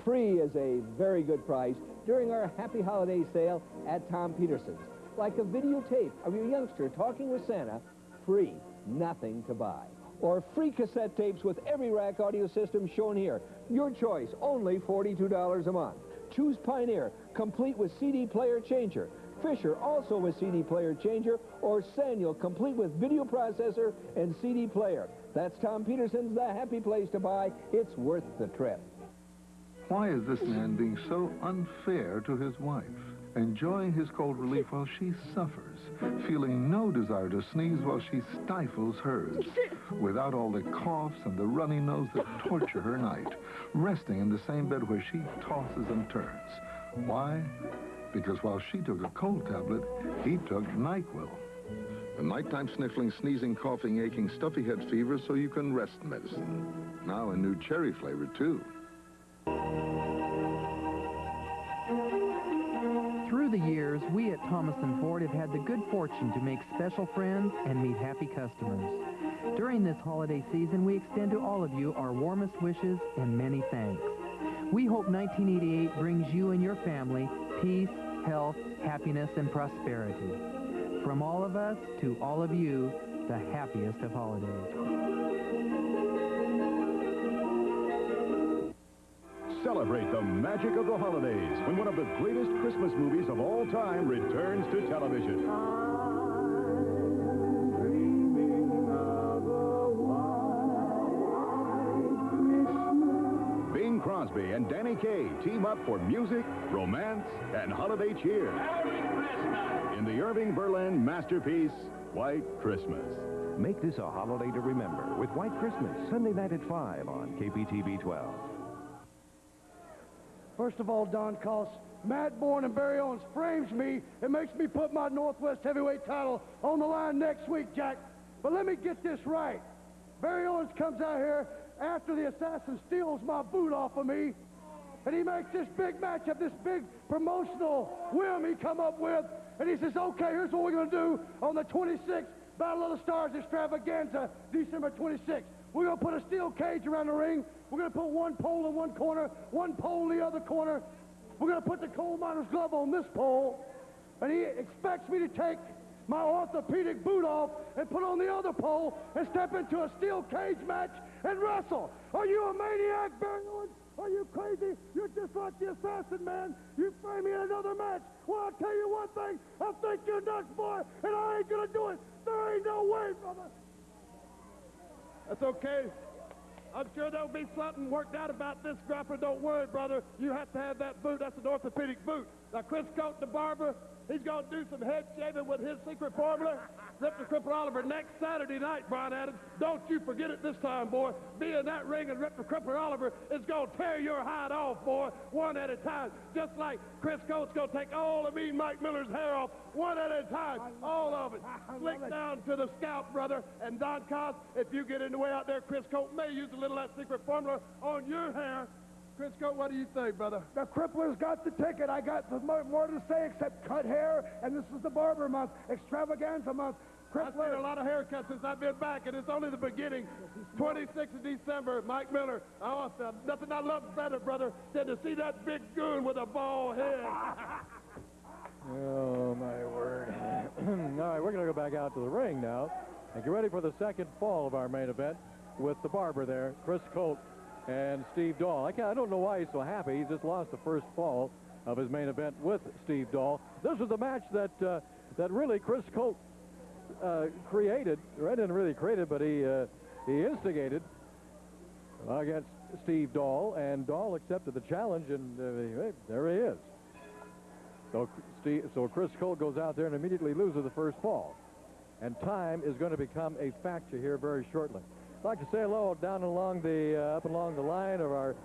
Free is a very good price during our Happy Holiday sale at Tom Peterson's. Like a videotape of your youngster talking with Santa, free, nothing to buy. Or free cassette tapes with every rack audio system shown here. Your choice, only $42 a month. Choose Pioneer, complete with CD player changer. Fisher, also with CD player changer. Or Saniel, complete with video processor and CD player. That's Tom Peterson's, the happy place to buy. It's worth the trip. Why is this man being so unfair to his wife? Enjoying his cold relief while she suffers, feeling no desire to sneeze while she stifles hers, without all the coughs and the runny nose that torture her night, resting in the same bed where she tosses and turns. Why? Because while she took a cold tablet, he took NyQuil. A nighttime sniffling, sneezing, coughing, aching, stuffy head fever so you can rest medicine. Now a new cherry flavor, too. Through the years, we at Thomas & Ford have had the good fortune to make special friends and meet happy customers. During this holiday season, we extend to all of you our warmest wishes and many thanks. We hope 1988 brings you and your family peace, health, happiness, and prosperity. From all of us to all of you, the happiest of holidays. Celebrate the magic of the holidays when one of the greatest Christmas movies of all time returns to television. Bing Crosby and Danny Kaye team up for music, romance, and holiday cheer. In the Irving Berlin masterpiece, White Christmas. Make this a holiday to remember with White Christmas, Sunday night at 5 on KPTV 12. First of all, Don Koss, Matt Borne and Barry Owens frames me. It makes me put my Northwest heavyweight title on the line next week, Jack. But let me get this right. Barry Owens comes out here after the Assassin steals my boot off of me, and he makes this big matchup, this big promotional whim he come up with, and he says, okay, here's what we're going to do on the 26th Battle of the Stars extravaganza, December 26th. We're going to put a steel cage around the ring. We're going to put one pole in one corner, one pole in the other corner. We're going to put the coal miner's glove on this pole. and he expects me to take my orthopedic boot off and put on the other pole and step into a steel cage match and wrestle. Are you a maniac, Barry Owens? Are you crazy? You're just like the assassin, man. You frame me in another match. Well, I'll tell you one thing. I think you're nuts, boy, and I ain't gonna do it. There ain't no way, brother. That's okay. I'm sure there'll be something worked out about this, grappler. Don't worry, brother. You have to have that boot. That's an orthopedic boot. Now, Chris Colt, the barber, he's going to do some head shaving with his secret formula. Rip the Cripple Oliver next Saturday night, Brian Adams. Don't you forget it this time, boy. Be in that ring and Rip the Cripple Oliver is going to tear your hide off, boy, one at a time. Just like Chris Colt's going to take all of Mean Mike Miller's hair off one at a time. All of it. Slick down to the scalp, brother. And Don Cost, if you get in the way out there, Chris Colt may use a little of that secret formula on your hair. Chris Colt, what do you think, brother? The Crippler's got the ticket. I got more to say except cut hair, and this is the barber month, extravaganza month. I've seen a lot of haircuts since I've been back, and it's only the beginning. 26th of December, Mike Miller. Oh, nothing I love better, brother, than to see that big goon with a bald head. Oh, my word. All right, we're going to go back out to the ring now and get ready for the second fall of our main event with the barber there, Chris Colt and Steve Dahl. I don't know why he's so happy. He just lost the first fall of his main event with Steve Dahl. This was a match that really Chris Colt created. Red didn't really create it, but he instigated against Steve Dahl, and Dahl accepted the challenge, and there he is. So Chris Colt goes out there and immediately loses the first fall. And time is going to become a factor here very shortly. I'd like to say hello down along up along the line of our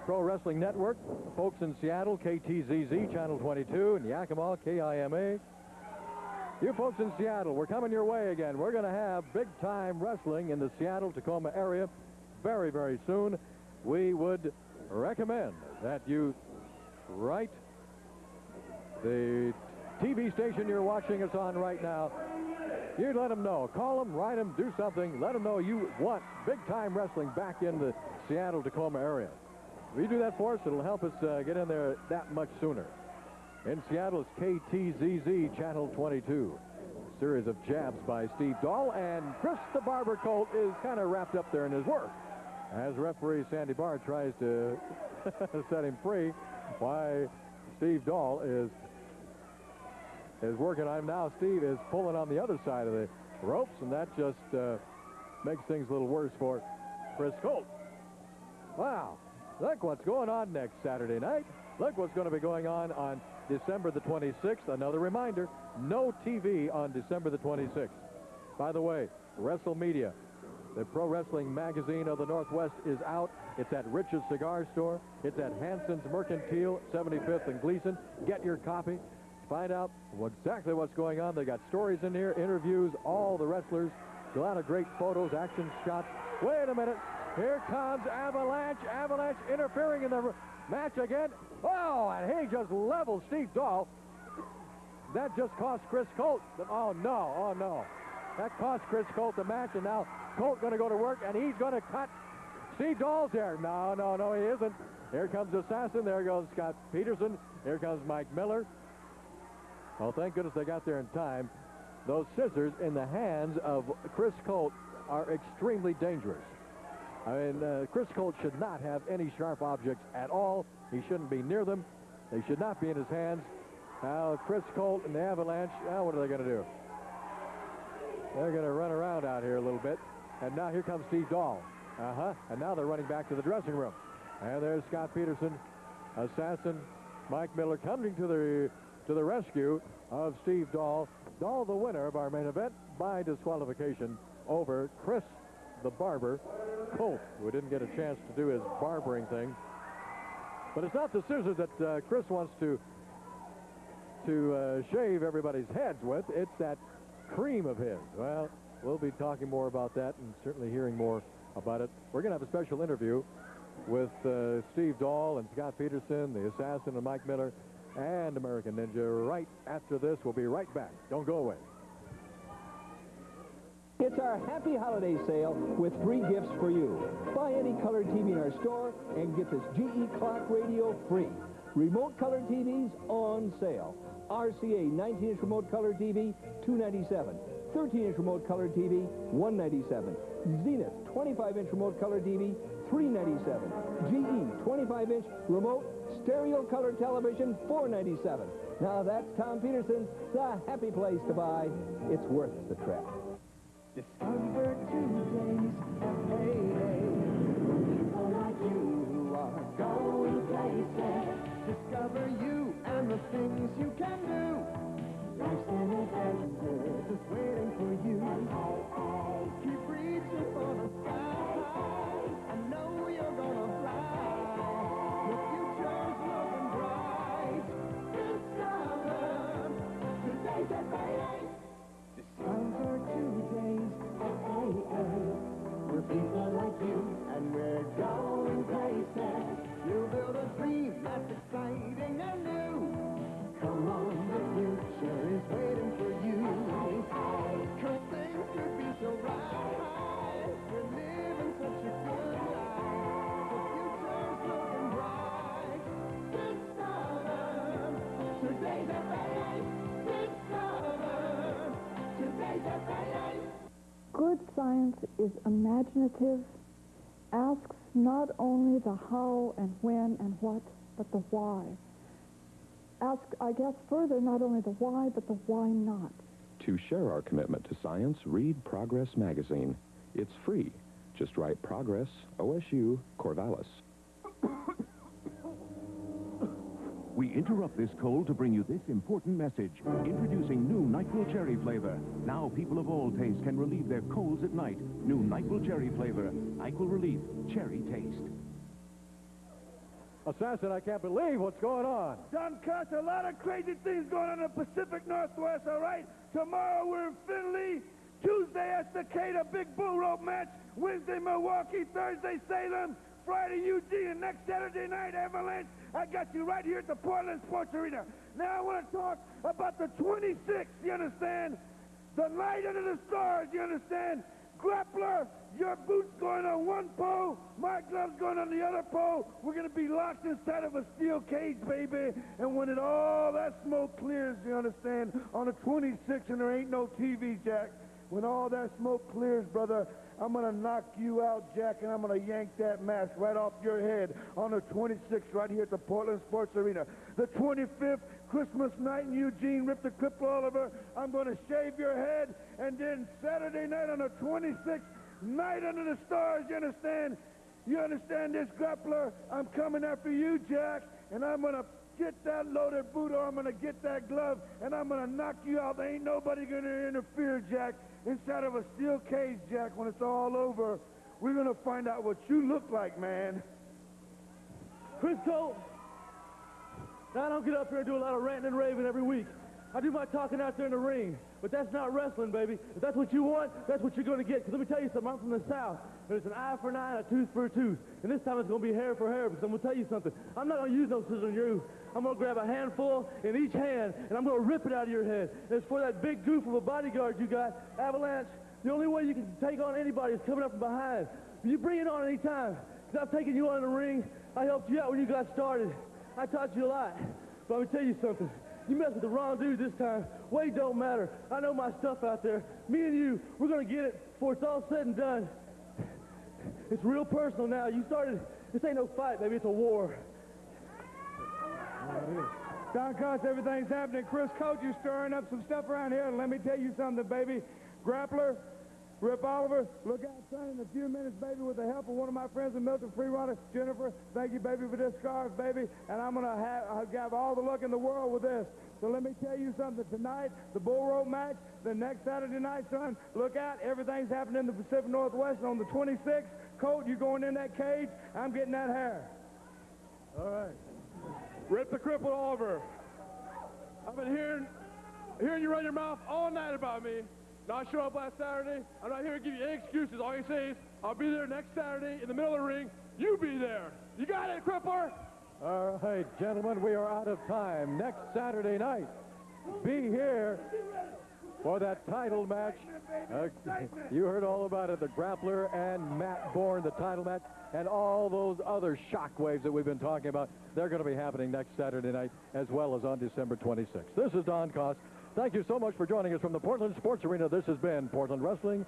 Pro Wrestling Network. Folks in Seattle, KTZZ, Channel 22, and Yakima, KIMA. You folks in Seattle, we're coming your way again. We're going to have big-time wrestling in the Seattle-Tacoma area very, very soon. We would recommend that you write the TV station you're watching us on right now. You let them know. Call them, write them, do something. Let them know you want big-time wrestling back in the Seattle-Tacoma area. If you do that for us, it'll help us get in there that much sooner. In Seattle, it's KTZZ, Channel 22. A series of jabs by Steve Dahl, and Chris the Barber Colt is kind of wrapped up there in his work. As referee Sandy Barr tries to set him free, why Steve Dahl is working on him. Now Steve is pulling on the other side of the ropes, and that just makes things a little worse for Chris Colt. Wow, look what's going on next Saturday night. Look what's going to be going on December the 26th. Another reminder, no TV on December the 26th. By the way, WrestleMedia, the pro wrestling magazine of the Northwest, is out. It's at Rich's Cigar Store. It's at Hanson's Mercantile, 75th and Gleason. Get your copy. Find out exactly what's going on. They got stories in here, interviews, all the wrestlers, a lot of great photos, action shots. Wait a minute. Here comes Avalanche. Avalanche interfering in the match again. Oh, and he just leveled Steve Dahl. That just cost Chris Colt. Oh, no. Oh, no. That cost Chris Colt the match, and now Colt going to go to work, and he's going to cut Steve Dahl's hair. No, no, no, he isn't. Here comes the Assassin. There goes Scott Peterson. Here comes Mike Miller. Well, thank goodness they got there in time. Those scissors in the hands of Chris Colt are extremely dangerous. I mean, Chris Colt should not have any sharp objects at all. He shouldn't be near them. They should not be in his hands. Now, Chris Colt and the Avalanche, now what are they going to do? They're going to run around out here a little bit. And now here comes Steve Dahl. And now they're running back to the dressing room. And there's Scott Peterson, Assassin, Mike Miller coming to the rescue of Steve Dahl. Dahl, the winner of our main event by disqualification over Chris the Barber Colt, who didn't get a chance to do his barbering thing. But it's not the scissors that Chris wants to shave everybody's heads with. It's that cream of his. Well, we'll be talking more about that and certainly hearing more about it. We're going to have a special interview with Steve Dahl and Scott Peterson, the Assassin, and Mike Miller, and American Ninja right after this. We'll be right back. Don't go away. It's our happy holiday sale with free gifts for you. Buy any colored TV in our store and get this GE clock radio free. Remote color TVs on sale. RCA 19-inch remote color TV, $297. 13-inch remote color TV, $197. Zenith 25-inch remote color TV, $397. GE 25-inch remote stereo color television, $497. Now that's Tom Peterson, the happy place to buy. It's worth the trip. Discover Tuesdays, hey, hey. People like you are going places. Discover you and the things you can do. Life's an adventure just waiting for you. Keep reaching for the sky. I know you're gonna fly. The future's looking bright. Discover today's adventure. Discover Tuesdays at AA. We're people like you, and we're going places. You'll build a dream that's exciting and new. Come on, the future is waiting for you. Cause things could be so right. We're living such a good life. The future's looking bright. Discover today's AA. Discover today's AA. Good science is imaginative, asks not only the how and when and what, but the why. Ask, I guess, further, not only the why, but the why not. To share our commitment to science, read Progress Magazine. It's free. Just write Progress, OSU, Corvallis. We interrupt this cold to bring you this important message. Introducing new NyQuil Cherry flavor. Now people of all tastes can relieve their colds at night. New NyQuil Cherry flavor. NyQuil Relief. Cherry taste. Assassin, I can't believe what's going on. Don Cuss, a lot of crazy things going on in the Pacific Northwest, all right? Tomorrow we're in Findlay. Tuesday, Estacada, big bull rope match. Wednesday, Milwaukee. Thursday, Salem. Friday, Eugene. And next Saturday night, Avalanche. I got you right here at the Portland Sports Arena. Now I want to talk about the 26th, you understand? The night under the stars, you understand? Grappler, your boots going on one pole, my gloves going on the other pole. We're going to be locked inside of a steel cage, baby. And when all that smoke clears, you understand, on the 26th, and there ain't no TV, Jack, when all that smoke clears, brother, I'm going to knock you out, Jack, and I'm going to yank that mask right off your head on the 26th right here at the Portland Sports Arena. The 25th, Christmas night in Eugene, Rip the Rip Oliver, I'm going to shave your head. And then Saturday night on the 26th, night under the stars, you understand? You understand this, Grappler? I'm coming after you, Jack, and I'm going to get that loaded boot, or I'm going to get that glove, and I'm going to knock you out. There ain't nobody going to interfere, Jack. Inside of a steel cage, Jack, when it's all over, we're going to find out what you look like, man. Chris Colt, now I don't get up here and do a lot of ranting and raving every week. I do my talking out there in the ring, but that's not wrestling, baby. If that's what you want, that's what you're going to get. Because let me tell you something, I'm from the South. There's an eye for an eye and a tooth for a tooth. And this time it's going to be hair for hair, because I'm going to tell you something. I'm not going to use no scissors on you. I'm going to grab a handful in each hand, and I'm going to rip it out of your head. And it's for that big goof of a bodyguard you got, Avalanche. The only way you can take on anybody is coming up from behind. You bring it on any time. Because I've taken you on in the ring. I helped you out when you got started. I taught you a lot. But let me tell you something. You mess with the wrong dude this time. Weight don't matter. I know my stuff out there. Me and you, we're going to get it before it's all said and done. It's real personal now. You started, this ain't no fight, baby. It's a war. Don Cost, everything's happening. Chris Coach, you stirring up some stuff around here. Let me tell you something, baby. Grappler, Rip Oliver, look out, son, in a few minutes, baby, with the help of one of my friends in Milton Free Runner, Jennifer. Thank you, baby, for this scarf, baby. And I'm going to have all the luck in the world with this. So let me tell you something. Tonight, the bull rope match, the next Saturday night, son, look out. Everything's happening in the Pacific Northwest. And on the 26th, Colt, you going in that cage. I'm getting that hair. All right. Rip the Cripple Oliver. I've been hearing you run your mouth all night about me. Not show up last Saturday. I'm not here to give you any excuses. All you say is, I'll be there next Saturday in the middle of the ring. You be there. You got it, Crippler? All right, gentlemen, we are out of time. Next Saturday night, be here for that title match. You heard all about it. The Grappler and Matt Borne, the title match, and all those other shockwaves that we've been talking about. They're going to be happening next Saturday night as well as on December 26th. This is Don Koss. Thank you so much for joining us from the Portland Sports Arena. This has been Portland Wrestling.